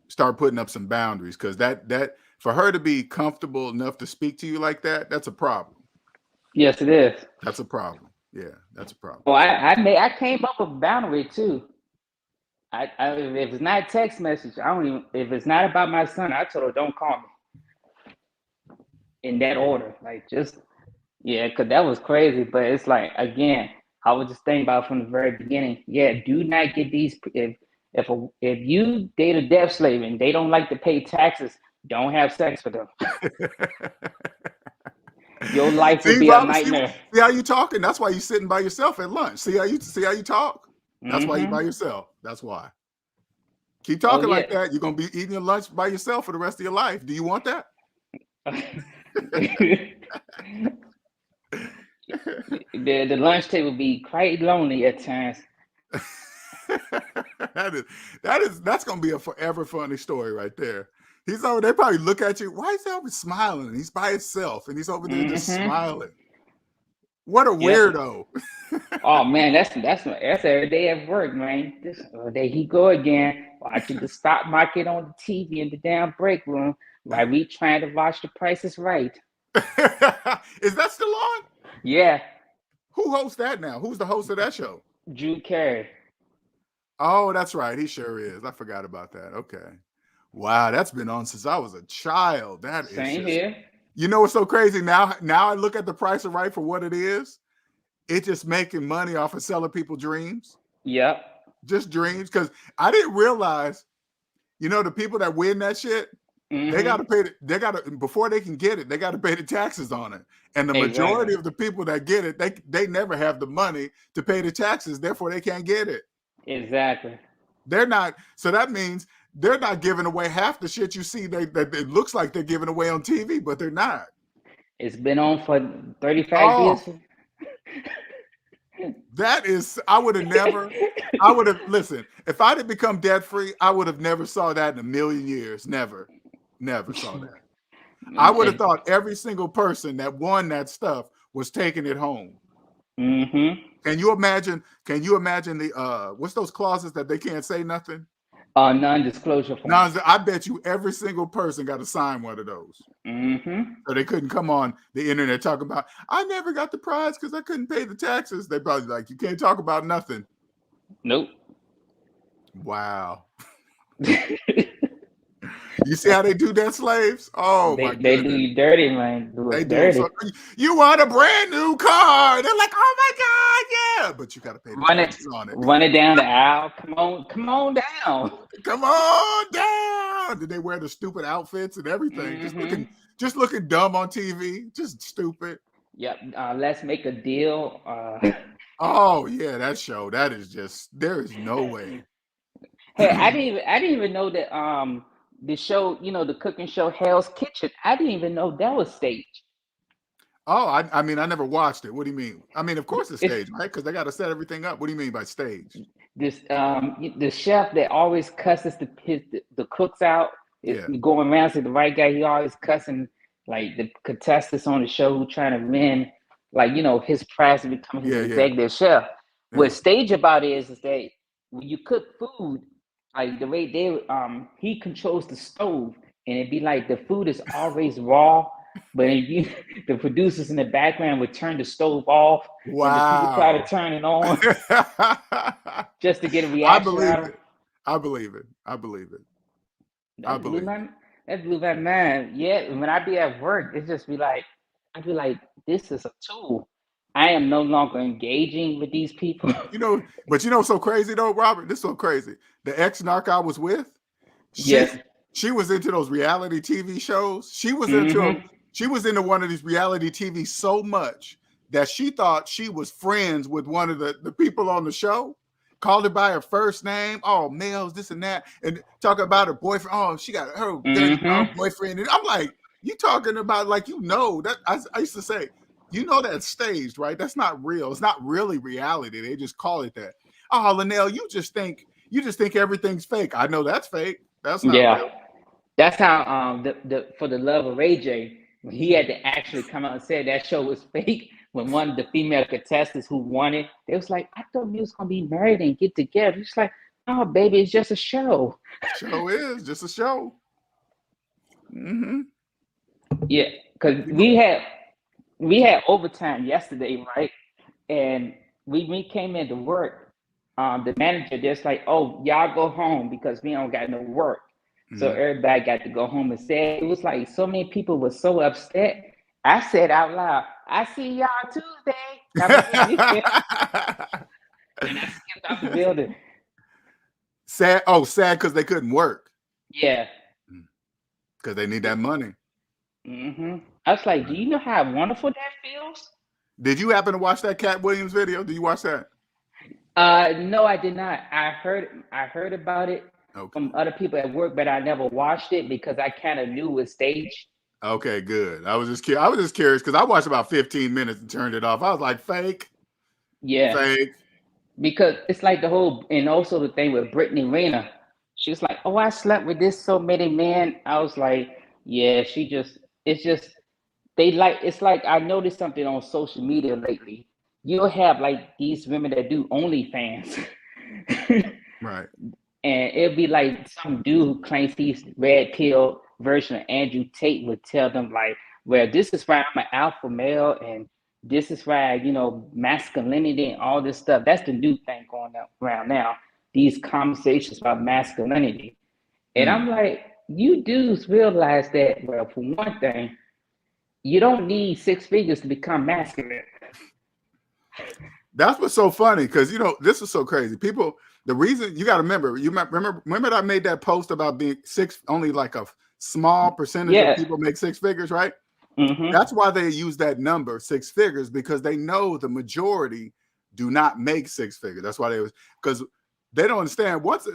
start putting up some boundaries because that for her to be comfortable enough to speak to you like that, that's a problem. Yes, it is. That's a problem. Yeah, that's a problem. Well, I came up with a boundary too. If it's not a text message, I don't even. If it's not about my son, I told her don't call me. In that order, like just because that was crazy. But it's like again, I was just thinking about from the very beginning. Yeah, do not get these. If you date a debt slave and they don't like to pay taxes, don't have sex with them. Your life will be a nightmare. See how you talking? That's why you sitting by yourself at lunch. See how you talk? That's why you by yourself. That's why. Keep talking like that. You're gonna be eating your lunch by yourself for the rest of your life. Do you want that? The lunch table be quite lonely at times. That's gonna be a forever funny story right there. He's over. They probably look at you. Why is he always smiling? He's by himself and he's over there just smiling. What a weirdo! Oh man, that's every day at work, man. There he go again, watching the stock market on the TV in the damn break room while we trying to watch The Price is Right. Is that still on? Yeah. Who hosts that now? Who's the host of that show? Drew Carey. Oh, that's right. He sure is. I forgot about that. Okay. Wow, that's been on since I was a child. That is same here. You know what's so crazy? Now I look at The Price of Right for what it is. It's just making money off of selling people dreams. Yep. Just dreams. Because I didn't realize, the people that win that shit, they got to pay. Before they can get it, they got to pay the taxes on it. And the majority of the people that get it, they never have the money to pay the taxes. Therefore, they can't get it. Exactly. They're not. So that means they're not giving away half the shit you see that it looks like they're giving away on TV, but they're not. It's been on for 35 years. That is, listen, if I had become debt free, I would have never saw that in a million years. Never saw that. I would have thought every single person that won that stuff was taking it home. Mm-hmm. Can you imagine the, what's those clauses that they can't say nothing? Non-disclosure form. I bet you every single person got to sign one of those. Mm-hmm. So they couldn't come on the internet talking about, I never got the prize because I couldn't pay the taxes. They probably like, you can't talk about nothing. Nope. Wow. You see how they do that, slaves? Oh, my God. They do you dirty, man. They dirty. So, you want a brand new car. They're like, oh, my God, yeah. But you got to pay the taxes on it. Run it down the aisle. Come on down. Come on down. Did they wear the stupid outfits and everything? Mm-hmm. Just looking dumb on TV. Just stupid. Yep. Let's make a deal. Oh, yeah, that show. That is just, there is no way. Hey, I didn't even know that the show, the cooking show Hell's Kitchen, I didn't even know that was staged. Oh, I mean, I never watched it. What do you mean? I mean, of course it's staged, right? Because they got to set everything up. What do you mean by stage? This the chef that always cusses the cooks out, going around to the right guy. He always cussing like the contestants on the show who trying to win like, you know, his price and becoming his Yeah, executive chef. yeah. What's stage about it is that when you cook food, like the way he controls the stove, and it'd be like the food is always raw, but if you the producers in the background would turn the stove off, and the people try to Wow. turn it on just to get a I reaction believe out of it. I believe it. I believe it. I that blew believe my it. that blew my mind. Yeah, when I be at work, it just be like I'd be like, this is a tool. I am no longer engaging with these people. You know, but you know, so crazy though, Robert. This is so crazy. The ex-narc I was with, Yes. she was into those reality TV shows. She was into one of these reality TV so much that she thought she was friends with one of the people on the show. Called her by her first name. Oh, males, this and that, and talking about her boyfriend. Oh, she got her dirty boyfriend. And I'm like, you talking about like that? I used to say, you know, that's staged, right? That's not real. It's not really reality. They just call it that. Oh, Linnell, you just think everything's fake. I know that's fake. That's not Yeah. real. That's how the for the love of AJ, he had to actually come out and say that show was fake. When one of the female contestants who won it, they was like, I thought we was gonna be married and get together. It's like, oh baby, it's just a show. Show is just a show. Mm-hmm. Yeah, because we had overtime yesterday, right? And we came into work. The manager just like, oh, y'all go home because we don't got no work. So everybody got to go home and say it was like so many people were so upset. I said out loud, I see y'all Tuesday. Have a good weekend. And I skipped out the building. Sad because they couldn't work. Yeah. Because they need that money. I was like, do you know how wonderful that feels? Did you happen to watch that Katt Williams video? Did you watch that? No, I did not. I heard about it from other people at work, but I never watched it because I kind of knew it was staged. Okay, good. I was just curious because I watched about 15 minutes and turned it off. I was like, fake. Yeah. Fake. Because it's like and also the thing with Brittany Renner. She was like, oh, I slept with so many men. I was like, yeah, it's like I noticed something on social media lately. You'll have like these women that do OnlyFans. Right. And it'll be like some dude who claims he's red pill version of Andrew Tate would tell them like, well, this is why I'm an alpha male and this is why, you know, masculinity and all this stuff. That's the new thing going around now. These conversations about masculinity. And I'm like, you dudes realize that, well, for one thing, you don't need 6 figures to become masculine. That's what's so funny because, you know, this is so crazy. People, the reason you got to remember that I made that post about being only like a small percentage of people make 6 figures, right? That's why they use that number 6 figures, because they know the majority do not make 6 figures. That's why because they don't understand once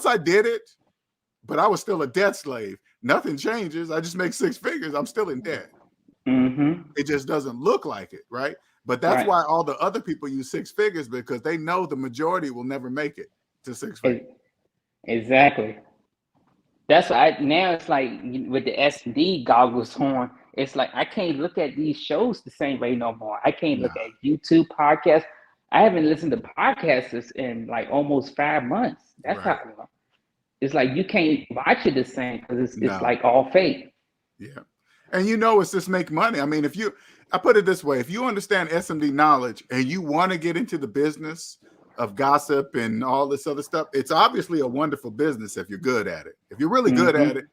I did it, but I was still a debt slave. Nothing changes. I just make 6 figures. I'm still in debt. It just doesn't look like it, right? But that's why all the other people use 6 figures, because they know the majority will never make it to 6 figures. Exactly. That's why now it's like with the S&D goggles on, it's like I can't look at these shows the same way no more. I can't look at YouTube podcasts. I haven't listened to podcasts in like almost 5 months. That's how it's like you can't watch it the same because it's like all fake. Yeah. And you know, it's just make money. I mean, I put it this way, if you understand SMD knowledge and you want to get into the business of gossip and all this other stuff, it's obviously a wonderful business if you're good at it. If you're really good at it,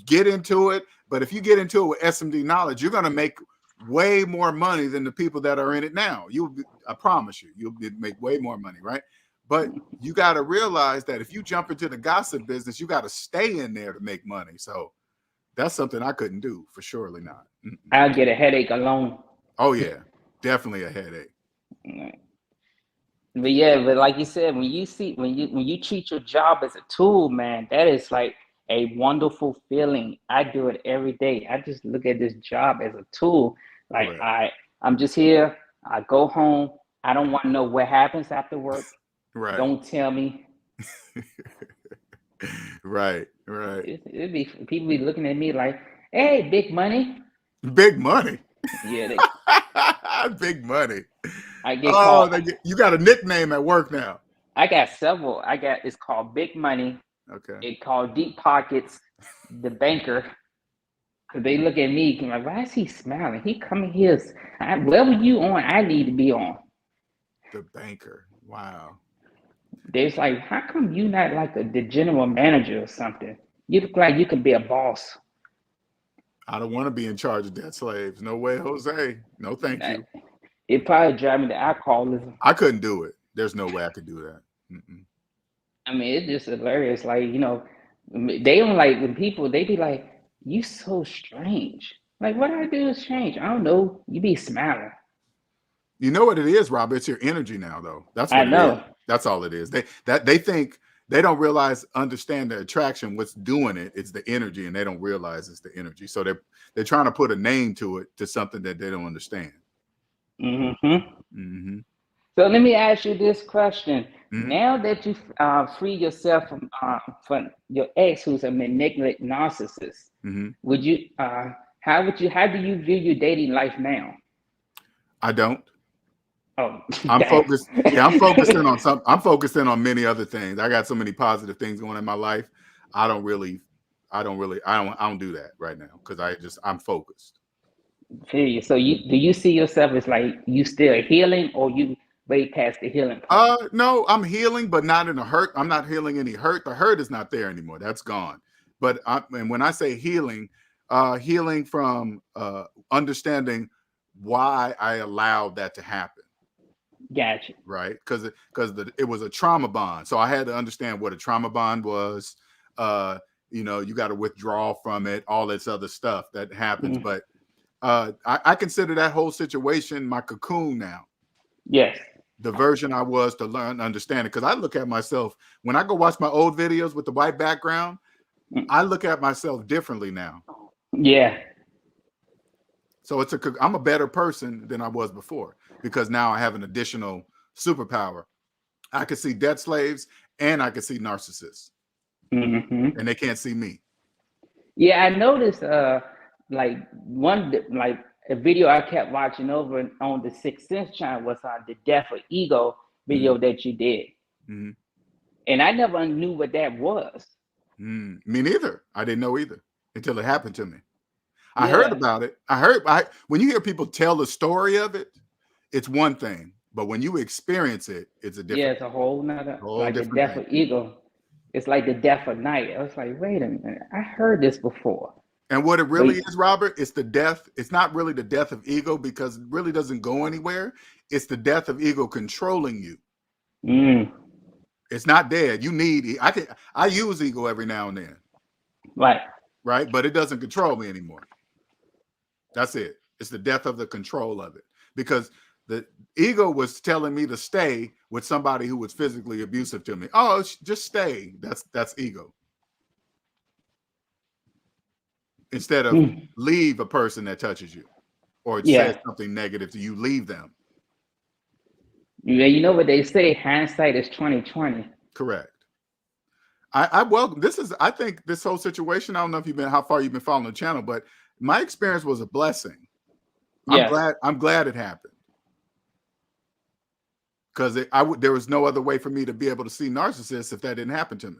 get into it. But if you get into it with SMD knowledge, you're going to make way more money than the people that are in it now. I promise you'll make way more money, right? But you got to realize that if you jump into the gossip business, you got to stay in there to make money. So that's something I couldn't do, for surely not. I'll get a headache alone. Oh yeah, definitely a headache. But yeah, but like you said, when you treat your job as a tool, man, that is like a wonderful feeling. I do it every day. I just look at this job as a tool. Like I'm just here. I go home. I don't want to know what happens after work. Right. Don't tell me. Right. It'd be people be looking at me like, "Hey, big money." Big money. Yeah. Big money. I get Oh, called. you got a nickname at work now. I got several. It's called Big Money. Okay. It called Deep Pockets, the banker. Cause they look at me, like, why is he smiling? He coming here. Wherever you on, I need to be on. The banker. Wow. There's like, how come you not like the general manager or something? You look like you could be a boss. I don't want to be in charge of debt slaves. No way, Jose. No, thank you. It probably drive me to alcoholism. I couldn't do it. There's no way I could do that. Mm-mm. I mean, it's just hilarious. Like, they don't like when people, they be like, you so strange. Like, what I do is strange. I don't know. You be smiling. You know what it is, Robert? It's your energy now, though. That's what I know. it is. That's all it is. They think they don't understand the attraction. What's doing it? It's the energy, and they don't realize it's the energy. So they're trying to put a name to it, to something that they don't understand. Mm-hmm. Mm-hmm. So let me ask you this question. Mm-hmm. Now that you free yourself from your ex, who's a manipulative narcissist, mm-hmm. would you? How do you view your dating life now? I don't. Oh, I'm focused. Yeah, I'm focusing on some. I'm focusing on many other things. I got so many positive things going in my life. I don't do that right now because I'm focused. Feel you. So do you see yourself as like you still healing, or you way past the healing point? No, I'm healing, but not in a hurt. I'm not healing any hurt. The hurt is not there anymore. That's gone. But and when I say healing, healing from understanding why I allowed that to happen. Gotcha. Right, because it was a trauma bond, so I had to understand what a trauma bond was. You got to withdraw from it, all this other stuff that happens. Mm-hmm. But I consider that whole situation my cocoon now. Yes, the version I was to learn and understand it. Because I look at myself when I go watch my old videos with the white background. I look at myself differently now. Yeah. So I'm a better person than I was before because now I have an additional superpower. I can see debt slaves and I can see narcissists, and they can't see me. Yeah, I noticed like a video I kept watching over on the Sixth Sense channel was on the Death of Ego video that you did, and I never knew what that was. Me neither. I didn't know either until it happened to me. I heard about it. When you hear people tell the story of it, it's one thing, but when you experience it, it's a different. Yeah, it's a whole nother. Like the death of ego, it's like the death of night. I was like, wait a minute, I heard this before. And what it really is, Robert, it's the death. It's not really the death of ego because it really doesn't go anywhere. It's the death of ego controlling you. It's not dead. You need. I use ego every now and then. Right, but it doesn't control me anymore. That's it. It's the death of the control of it. Because the ego was telling me to stay with somebody who was physically abusive to me. Oh, just stay. That's ego. Instead of leave a person that touches you or says something negative to you, leave them. Yeah, you know what they say, hindsight is 20/20. Correct. I welcome I think this whole situation, I don't know how far you've been following the channel, but my experience was a blessing. Yes. I'm glad it happened. Because there was no other way for me to be able to see narcissists if that didn't happen to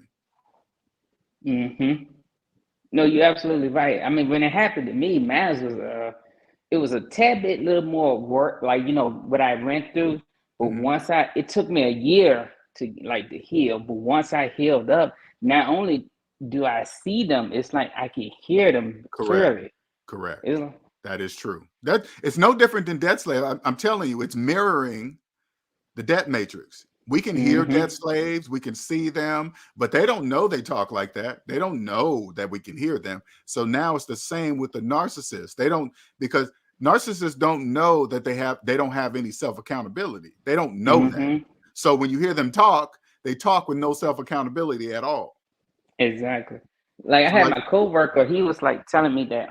me. No, you're absolutely right. I mean, when it happened to me, mine was a tad bit little more work, like, what I went through. But it took me a year to heal. But once I healed up, not only do I see them, it's like I can hear them clearly. Correct. That is true. That it's no different than debt slave. I'm telling you, it's mirroring the debt matrix. We can hear debt slaves, we can see them, but they don't know they talk like that. They don't know that we can hear them. So now it's the same with the narcissist. They don't, because narcissists don't know that they don't have any self-accountability. They don't know that. So when you hear them talk, they talk with no self-accountability at all. Exactly. Like I had my coworker, he was like telling me that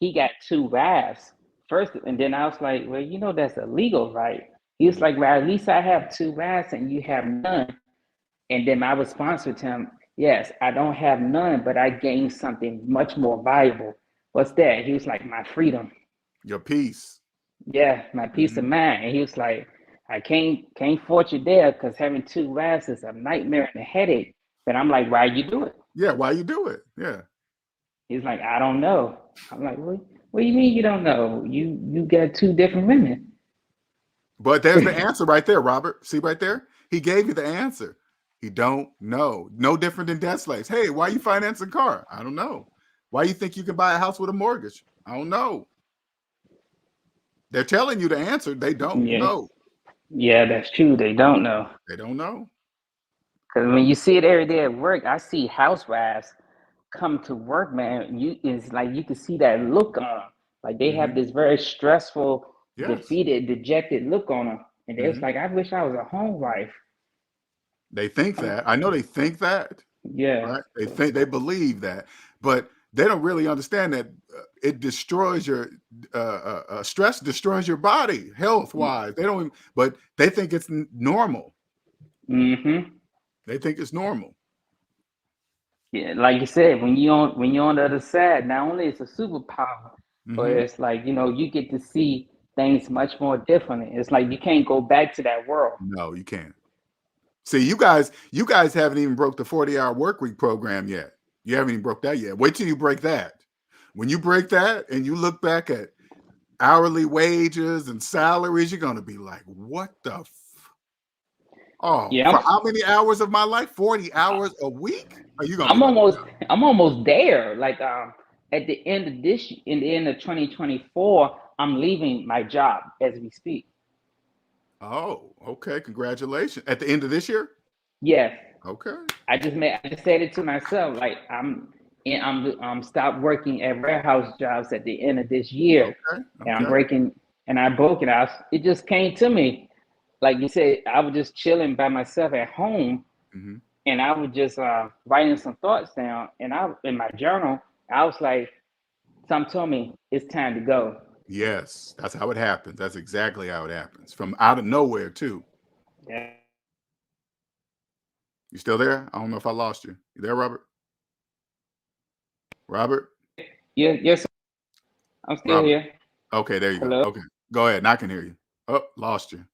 he got 2 wives first, and then I was like, well, that's illegal, right? He was like, well, at least I have 2 wives and you have none. And then my response with him, yes, I don't have none, but I gained something much more valuable. What's that? He was like, my freedom. Your peace. Yeah, my peace of mind. And he was like, I can't force you there because having two wives is a nightmare and a headache. But I'm like, why you do it? Yeah, why you do it? Yeah. He's like, I don't know. I'm like, what do you mean you don't know? You got two different women. But there's the answer right there, Robert. See right there? He gave you the answer. He don't know. No different than debt slaves. Hey, why you financing a car? I don't know. Why you think you can buy a house with a mortgage? I don't know. They're telling you the answer. They don't know. Yeah, that's true. They don't know. They don't know. Because when you see it every day at work, I see housewives come to work, man. It's like you can see that look on them. Like they have this very stressful, defeated, dejected look on them. And they're like, I wish I was a home wife. They think that. I know they think that. Yeah. Right? They believe that. But they don't really understand that it destroys your stress, destroys your body health-wise. They don't even, but they think it's normal. They think it's normal. Yeah, like you said, when you're on the other side, not only it's a superpower, but it's like, you get to see things much more differently. It's like you can't go back to that world. No, you can't. See, you guys haven't even broke the 40-hour work week program yet. You haven't even broke that yet. Wait till you break that. When you break that and you look back at hourly wages and salaries, you're going to be like, what the for how many hours of my life? 40 hours a week? Are you going I'm almost there. Like at the end of 2024, I'm leaving my job as we speak. Oh, okay. Congratulations. At the end of this year? Yes. Okay. I just said it to myself, like I'm stopped working at warehouse jobs at the end of this year. Okay. And I'm breaking, and I broke it out. It just came to me. Like you said, I was just chilling by myself at home, and I was just writing some thoughts down. And in my journal, I was like, something told me it's time to go. Yes, that's how it happens. That's exactly how it happens. From out of nowhere, too. Yeah. You still there? I don't know if I lost you. You there, Robert? Robert? Yeah, yes. I'm still here. Okay, there you Hello? go. Okay, go ahead. And I can hear you. Oh, lost you.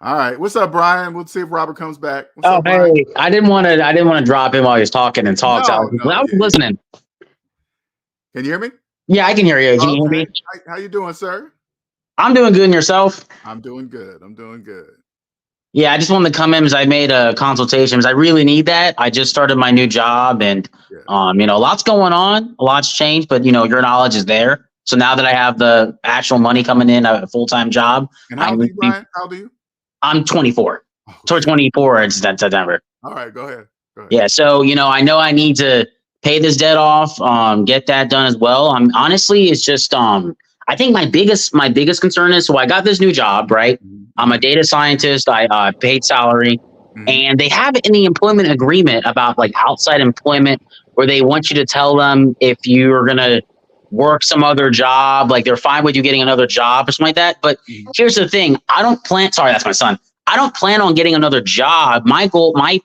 All right. What's up, Brian? We'll see if Robert comes back. What's up, Brian? Hey, I didn't want to drop him while he was talking and talk. I was listening. Can you hear me? Yeah, I can hear you. Can you hear me? How you doing, sir? I'm doing good. And yourself? I'm doing good. I'm doing good. Yeah, I just wanted to come in because I made a consultation because I really need that. I just started my new job and, a lot's going on. A lot's changed, but, your knowledge is there. So now that I have the actual money coming in, a full-time job. And how old are you, Brian? How old are you? I'm 24. Toward 24, it's September. All right, go ahead. Yeah, so, I know I need to pay this debt off, get that done as well. Honestly, it's just, I think my biggest concern is, so I got this new job, right? I'm a data scientist. I paid salary, and they have it in the employment agreement about like outside employment, where they want you to tell them if you're gonna work some other job, like they're fine with you getting another job or something like that. But here's the thing: sorry, that's my son. I don't plan on getting another job. My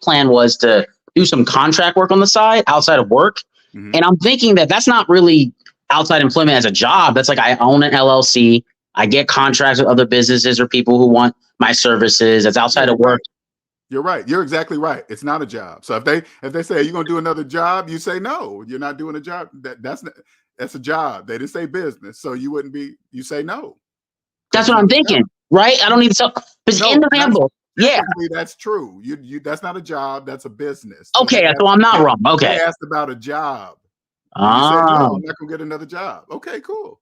plan was to do some contract work on the side outside of work. And I'm thinking that's not really outside employment as a job. That's like I own an LLC. I get contracts with other businesses or people who want my services. It's outside of work. You're right. You're exactly right. It's not a job. So if they say, are you going to do another job? You say, no, you're not doing a job. That's a job. They didn't say business. So you say no. That's what I'm thinking. Right? I don't need to tell. Because in the handbook. Yeah, that's true. You that's not a job. That's a business. Okay, so I'm not wrong. Okay. They asked about a job. You said, no, I'm not gonna get another job. Okay, cool.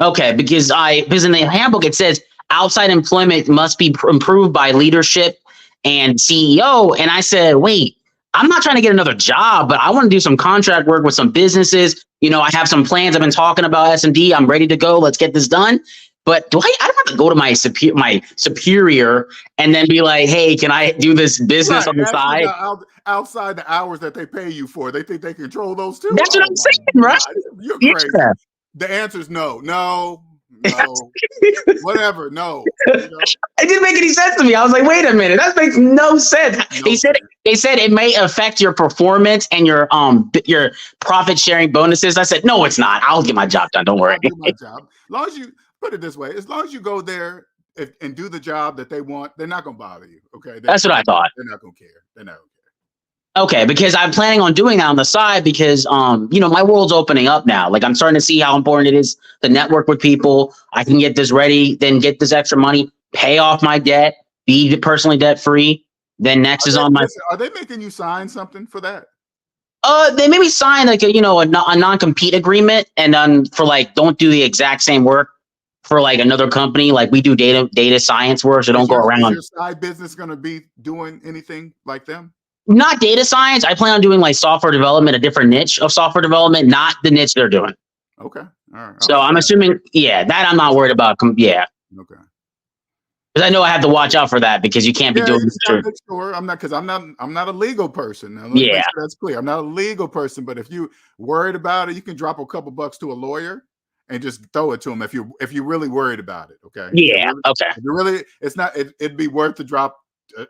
Okay, because in the handbook it says outside employment must be improved by leadership and CEO. And I said, wait, I'm not trying to get another job, but I want to do some contract work with some businesses. I have some plans. I've been talking about S&D. I'm ready to go. Let's get this done. But I don't have to go to my superior and then be like, hey, can I do this business on the side? Outside the hours that they pay you for. They think they control those too. That's what I'm saying, right? You're crazy. The answer is no, whatever, no. It didn't make any sense to me. I was like, wait a minute, that makes no sense. They said it may affect your performance and your profit sharing bonuses. I said, no, it's not. I'll get my job done. Don't worry. I'll do my job. As long as put it this way: as long as you go there and do the job that they want, they're not going to bother you. Okay, That's what I thought. They're not going to care. They're not going to care. Okay, because I'm planning on doing that on the side because my world's opening up now. Like I'm starting to see how important it is to network with people. I can get this ready, then get this extra money, pay off my debt, be personally debt free. Then next is on my. Are they making you sign something for that? They made me sign like a non-compete agreement, and then for like don't do the exact same work for like another company. Like we do data science work, so don't go around. Is your side business going to be doing anything like them? Not data science. I plan on doing like software development, a different niche of software development, not the niche they're doing. Okay. All right. So I'm assuming, that I'm not worried about. Yeah. Okay. Because I know I have to watch out for that because you can't be doing this. Sure. I'm not a legal person. Now, yeah. Make sure that's clear. I'm not a legal person, but if you worried about it, you can drop a couple bucks to a lawyer and just throw it to them if you're really worried about it. Okay. Yeah. Okay. If you're really, it'd be worth to drop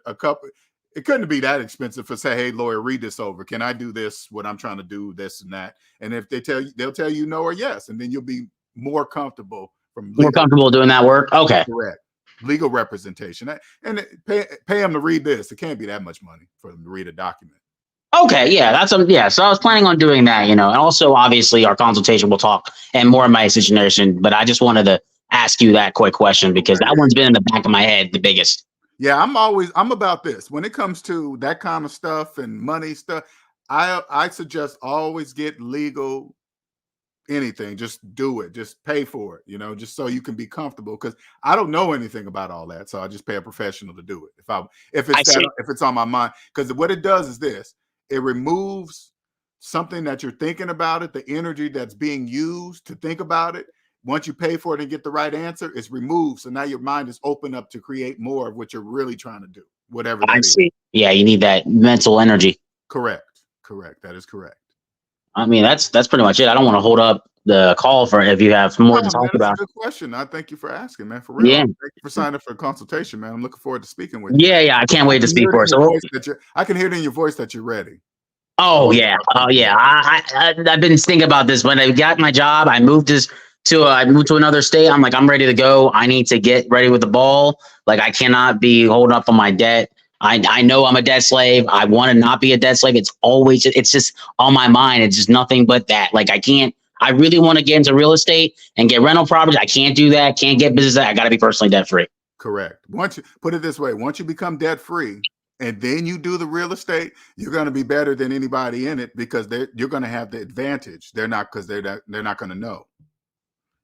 a couple. It couldn't be that expensive for say, hey, lawyer, read this over. Can I do this? What I'm trying to do, this and that. And if they tell you, they'll tell you no or yes, and then you'll be more comfortable doing that work. Okay. Correct. Legal representation, and pay them to read this. It can't be that much money for them to read a document. Okay, yeah, So I was planning on doing that, and also obviously our consultation will talk and more of my situation. But I just wanted to ask you that quick question because that one's been in the back of my head, the biggest. Yeah, I'm about this. When it comes to that kind of stuff and money stuff, I suggest always get legal anything. Just do it. Just pay for it, just so you can be comfortable. Because I don't know anything about all that. So I just pay a professional to do it. If it's on my mind. Because what it does is this. It removes something that you're thinking about it, the energy that's being used to think about it. Once you pay for it and get the right answer, it's removed. So now your mind is open up to create more of what you're really trying to do, whatever that is. Yeah, you need that mental energy. Correct. That is correct. I mean, that's pretty much it. I don't want to hold up the call for if you have more to talk about. That's a good question. I thank you for asking, man. For real. Yeah. Thank you for signing up for a consultation, man. I'm looking forward to speaking with you. Yeah. I can't wait to speak for it. So I can hear it in your voice that you're ready. Oh yeah. I've been thinking about this. When I got my job, I moved to another state. I'm like, I'm ready to go. I need to get ready with the ball. Like I cannot be holding up on my debt. I know I'm a debt slave. I want to not be a debt slave. It's just on my mind. It's just nothing but that. Like I really want to get into real estate and get rental properties. I can't do that. Can't get business. I got to be personally debt free. Correct. Once you put it this way, once you become debt free and then you do the real estate, you're going to be better than anybody in it because you're going to have the advantage. They're not going to know.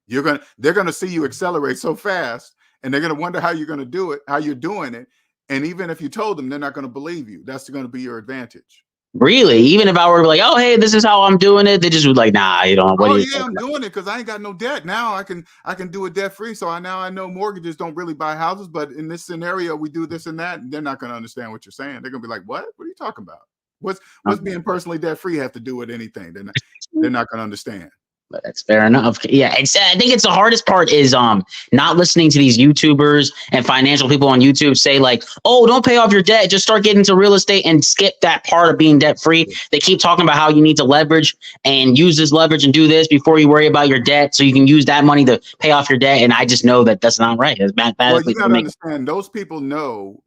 They're going to see you accelerate so fast and they're going to wonder how you're going to do it, how you're doing it. And even if you told them, they're not going to believe you. That's going to be your advantage. Really? Even if I were like, oh, hey, this is how I'm doing it, they just would like, nah, you don't. I'm doing it because I ain't got no debt. Now I can do it debt free. So I know mortgages don't really buy houses, but in this scenario, we do this and that. And they're not going to understand what you're saying. They're going to be like, what? What are you talking about? What's being personally debt free have to do with anything? They're not going to understand. But that's fair enough. Yeah, I think it's the hardest part is not listening to these YouTubers and financial people on YouTube say like, oh, don't pay off your debt. Just start getting into real estate and skip that part of being debt free. They keep talking about how you need to leverage and use this leverage and do this before you worry about your debt so you can use that money to pay off your debt. And I just know that that's not right. It's well, you got to understand, those people know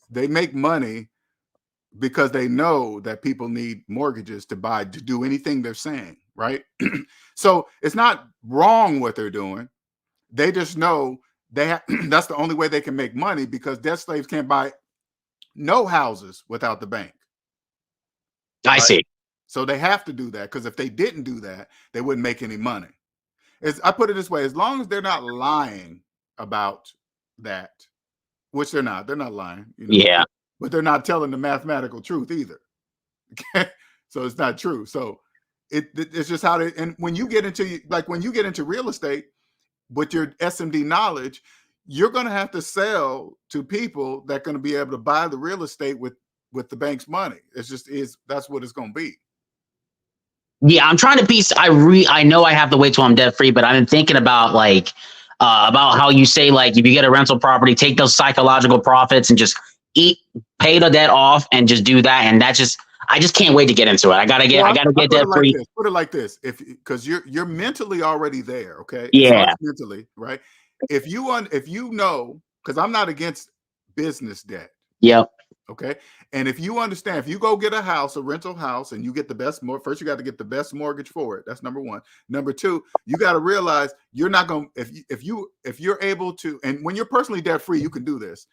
they make money because they know that people need mortgages to do anything they're saying, right? So it's not wrong what they're doing. They just know that's the only way they can make money because debt slaves can't buy no houses without the bank. I see. So they have to do that because if they didn't do that, they wouldn't make any money. I put it this way, as long as they're not lying about that, which they're not lying. Yeah. But they're not telling the mathematical truth either. Okay. So it's not true. So it's just how they, and when you get into real estate with your SMD knowledge, you're going to have to sell to people that are going to be able to buy the real estate with the bank's money. That's what it's going to be. Yeah, I'm trying to piece. I know I have to wait till I'm debt free, but I've been thinking about about how you say like if you get a rental property, take those psychological profits and just pay the debt off and just do that. And that's just I just can't wait to get into it. I gotta get debt free. Put it like this, because you're mentally already there, okay? It Yeah. starts mentally, right? If you know, because I'm not against business debt. Yep. Okay. And if you understand, if you go get a house, a rental house, and you get the best first, you got to get the best mortgage for it. That's number one. Number two, you got to realize you're not going to, if you're able to, and when you're personally debt free, you can do this.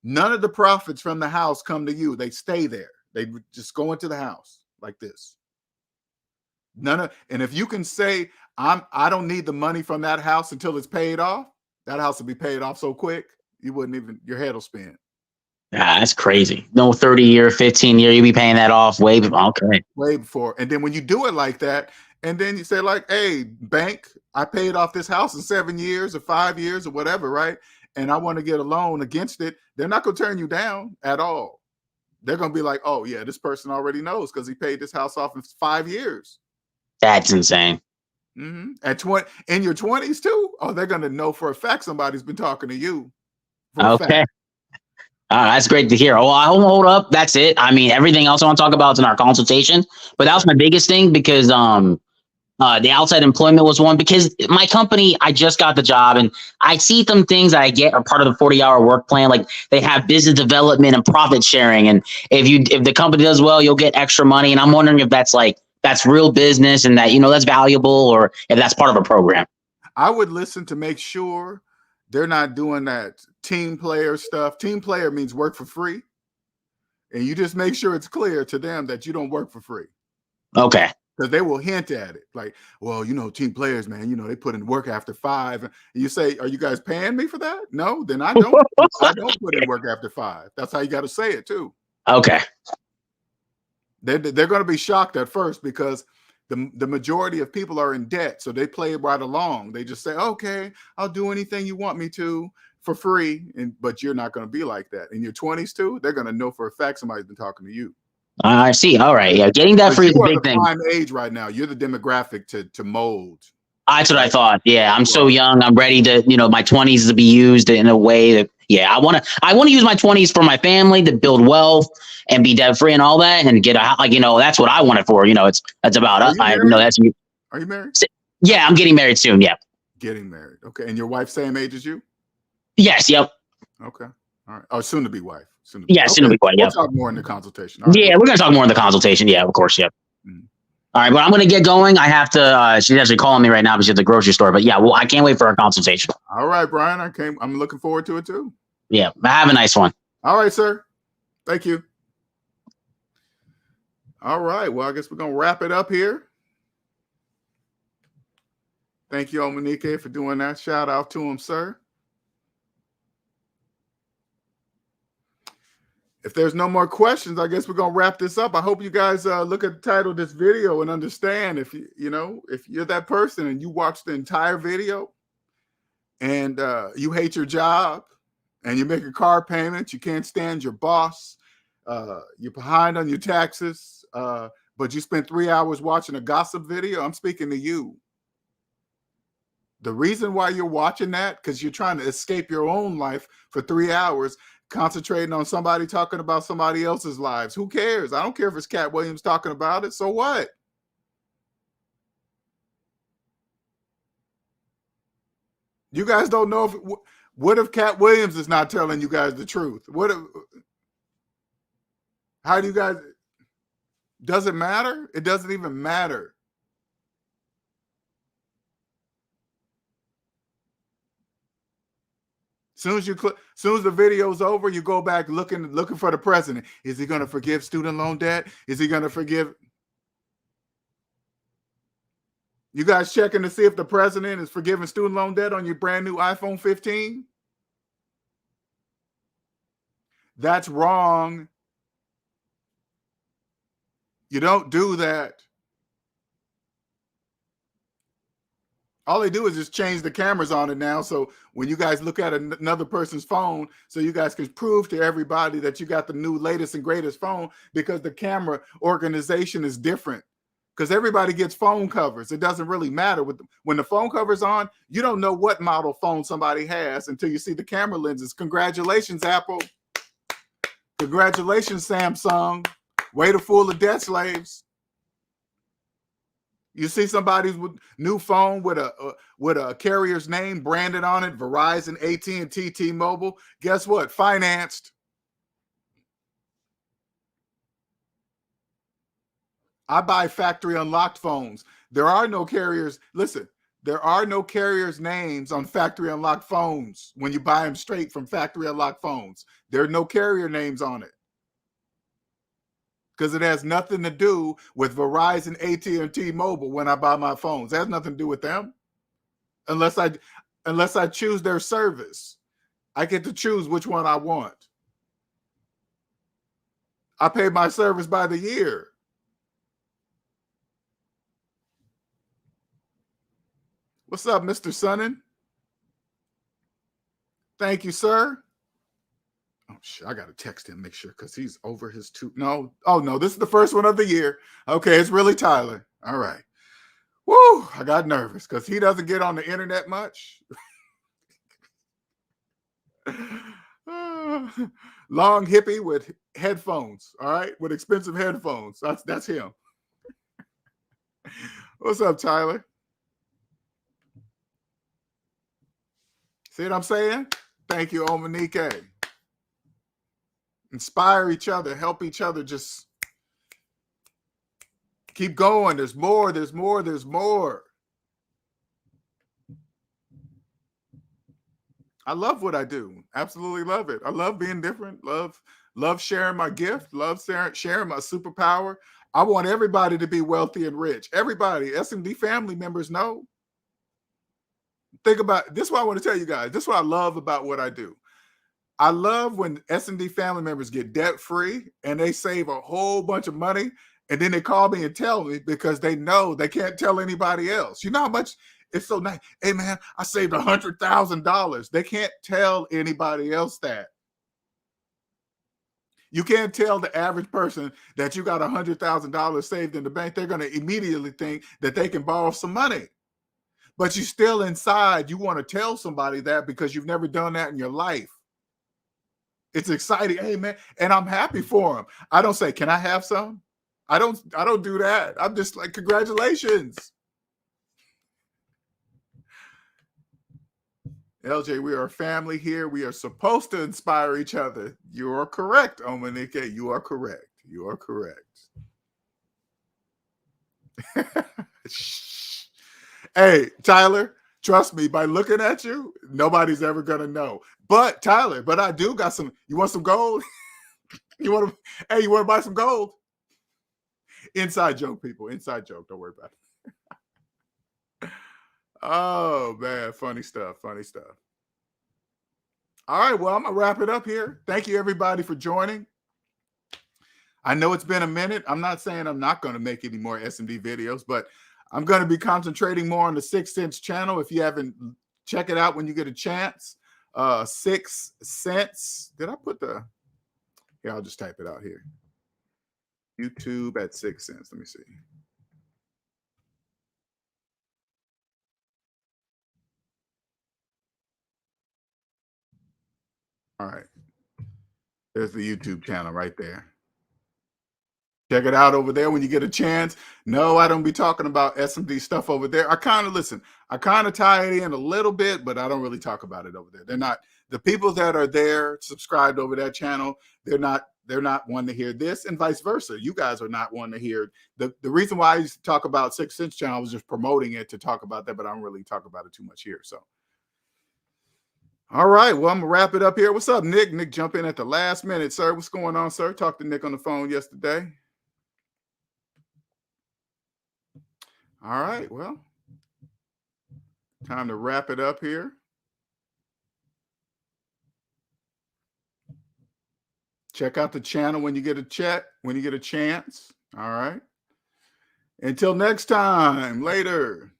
None of the profits from the house come to you. They stay there. They just go into the house like this. And if you can say, I don't need the money from that house until it's paid off, that house will be paid off so quick, you wouldn't even, your head will spin. Yeah, that's crazy. No 30-year, 15-year, you be paying that off way before. Okay. Way before. And then when you do it like that, and then you say like, hey, bank, I paid off this house in 7 years or 5 years or whatever, right? And I want to get a loan against it. They're not going to turn you down at all. They're going to be like, oh yeah, this person already knows because he paid this house off in 5 years. That's insane. Mm-hmm. At 20, in your 20s too? Oh, they're going to know for a fact somebody's been talking to you. Okay. That's great to hear. Oh, I won't hold up. That's it. I mean, everything else I want to talk about is in our consultation. But that was my biggest thing because the outside employment was one, because my company, I just got the job and I see some things that I get are part of the 40-hour work plan. Like they have business development and profit sharing. And if the company does well, you'll get extra money. And I'm wondering if that's real business and that, that's valuable, or if that's part of a program. I would listen to make sure they're not doing that team player stuff. Team player means work for free. And you just make sure it's clear to them that you don't work for free. Okay. Because they will hint at it. Like, well, team players, man, they put in work after 5. And you say, are you guys paying me for that? No, then I don't put in work after 5. That's how you got to say it too. Okay. They're going to be shocked at first because the majority of people are in debt. So they play right along. They just say, okay, I'll do anything you want me to for free. But you're not going to be like that. In your 20s too, they're going to know for a fact somebody's been talking to you. I see. All right. Yeah. Getting that free is a big thing. Prime age right now. You're the demographic to mold. That's what I thought. Yeah. I'm so young. I'm ready to, my 20s to be used in a way that, I want to use my 20s for my family to build wealth and be debt free and all that, and get that's what I want it for. That's about us. Are you married? Yeah. I'm getting married soon. Yeah. Getting married. Okay. And your wife same age as you? Yes. Yep. Okay. All right. Oh, soon to be wife. Soon to be wife. We'll talk more in the consultation. Right, we're going to talk more in the consultation. Yeah, of course. Yep. Mm-hmm. All right, but I'm going to get going. I have to, she's actually calling me right now because she's at the grocery store, but yeah, well, I can't wait for our consultation. All right, Brian. I'm looking forward to it too. Yeah. Have a nice one. All right, sir. Thank you. All right. Well, I guess we're going to wrap it up here. Thank you, Omanike, for doing that. Shout out to him, sir. If there's no more questions, I guess we're going to wrap this up. I hope you guys look at the title of this video and understand if if you're that person and you watch the entire video and you hate your job and you're making car payments, you can't stand your boss, you're behind on your taxes, but you spent 3 hours watching a gossip video, I'm speaking to you. The reason why you're watching that, because you're trying to escape your own life for 3 hours, concentrating on somebody talking about somebody else's lives. Who cares? I don't care if it's Katt Williams talking about it. So what? You guys don't know what if Katt Williams is not telling you guys the truth? How do you guys, does it matter? It doesn't even matter. Soon as the video's over, you go back looking for the president. Is he going to forgive student loan debt? Is he going to forgive? You guys checking to see if the president is forgiving student loan debt on your brand new iPhone 15? That's wrong. You don't do that. All they do is just change the cameras on it now. So when you guys look at another person's phone, so you guys can prove to everybody that you got the new latest and greatest phone, because the camera organization is different. Because everybody gets phone covers. It doesn't really matter. When the phone cover's on, you don't know what model phone somebody has until you see the camera lenses. Congratulations, Apple. Congratulations, Samsung. Way to fool the debt slaves. You see somebody's new phone with a carrier's name branded on it, Verizon, AT&T, T-Mobile. Guess what? Financed. I buy factory unlocked phones. There are no carriers. Listen, there are no carriers' names on factory unlocked phones when you buy them straight from factory unlocked phones. There are no carrier names on it because it has nothing to do with Verizon, AT&T, Mobile when I buy my phones. It has nothing to do with them unless I choose their service. I get to choose which one I want. I pay my service by the year. What's up, Mr. Sonnen? Thank you, sir. Oh, shit, I got to text him, make sure, because he's over his two. No. Oh, no, this is the first one of the year. Okay, it's really Tyler. All right. Woo, I got nervous because he doesn't get on the internet much. Long hippie with headphones, all right, with expensive headphones. That's him. What's up, Tyler? See what I'm saying? Thank you, Omanique. Inspire each other, help each other, just keep going. There's more, there's more, there's more. I love what I do. Absolutely love it. I love being different. Love sharing my gift. Love sharing my superpower. I want everybody to be wealthy and rich. Everybody, SMD family members know. Think about this is what I want to tell you guys. This is what I love about what I do. I love when SMD family members get debt free and they save a whole bunch of money, and then they call me and tell me because they know they can't tell anybody else. You know how much it's so nice. Hey man, I saved $100,000. They can't tell anybody else that. You can't tell the average person that you got $100,000 saved in the bank. They're going to immediately think that they can borrow some money. But you still inside, you want to tell somebody that because you've never done that in your life. It's exciting. Hey man, and I'm happy for them. I don't say, can I have some? I don't do that. I'm just like, congratulations. LJ, we are a family here. We are supposed to inspire each other. You are correct, Omanike. You are correct. You are correct. Hey, Tyler, trust me, by looking at you, nobody's ever going to know. But Tyler, I do got some. You want some gold? You want to buy some gold? Inside joke, people. Inside joke. Don't worry about it. Oh, man. Funny stuff. Funny stuff. All right. Well, I'm going to wrap it up here. Thank you, everybody, for joining. I know it's been a minute. I'm not saying I'm not going to make any more SMD videos, but I'm going to be concentrating more on the 6 Cents channel. If you haven't, check it out when you get a chance. 6 Cents. Did I put the... Here, I'll just type it out here. YouTube at 6 Cents. Let me see. All right. There's the YouTube channel right there. Check it out over there when you get a chance. No, I don't be talking about SMD stuff over there. I kind of tie it in a little bit, but I don't really talk about it over there. They're not, the people that are there subscribed over that channel, they're not one to hear this, and vice versa. You guys are not one to hear. The reason why I used to talk about 6 Cents channel was just promoting it to talk about that, but I don't really talk about it too much here. So, all right, well, I'm gonna wrap it up here. What's up, Nick? Nick, jump in at the last minute, sir. What's going on, sir? Talked to Nick on the phone yesterday. All right, well, time to wrap it up here. Check out the channel when you get a chance. All right. Until next time, later.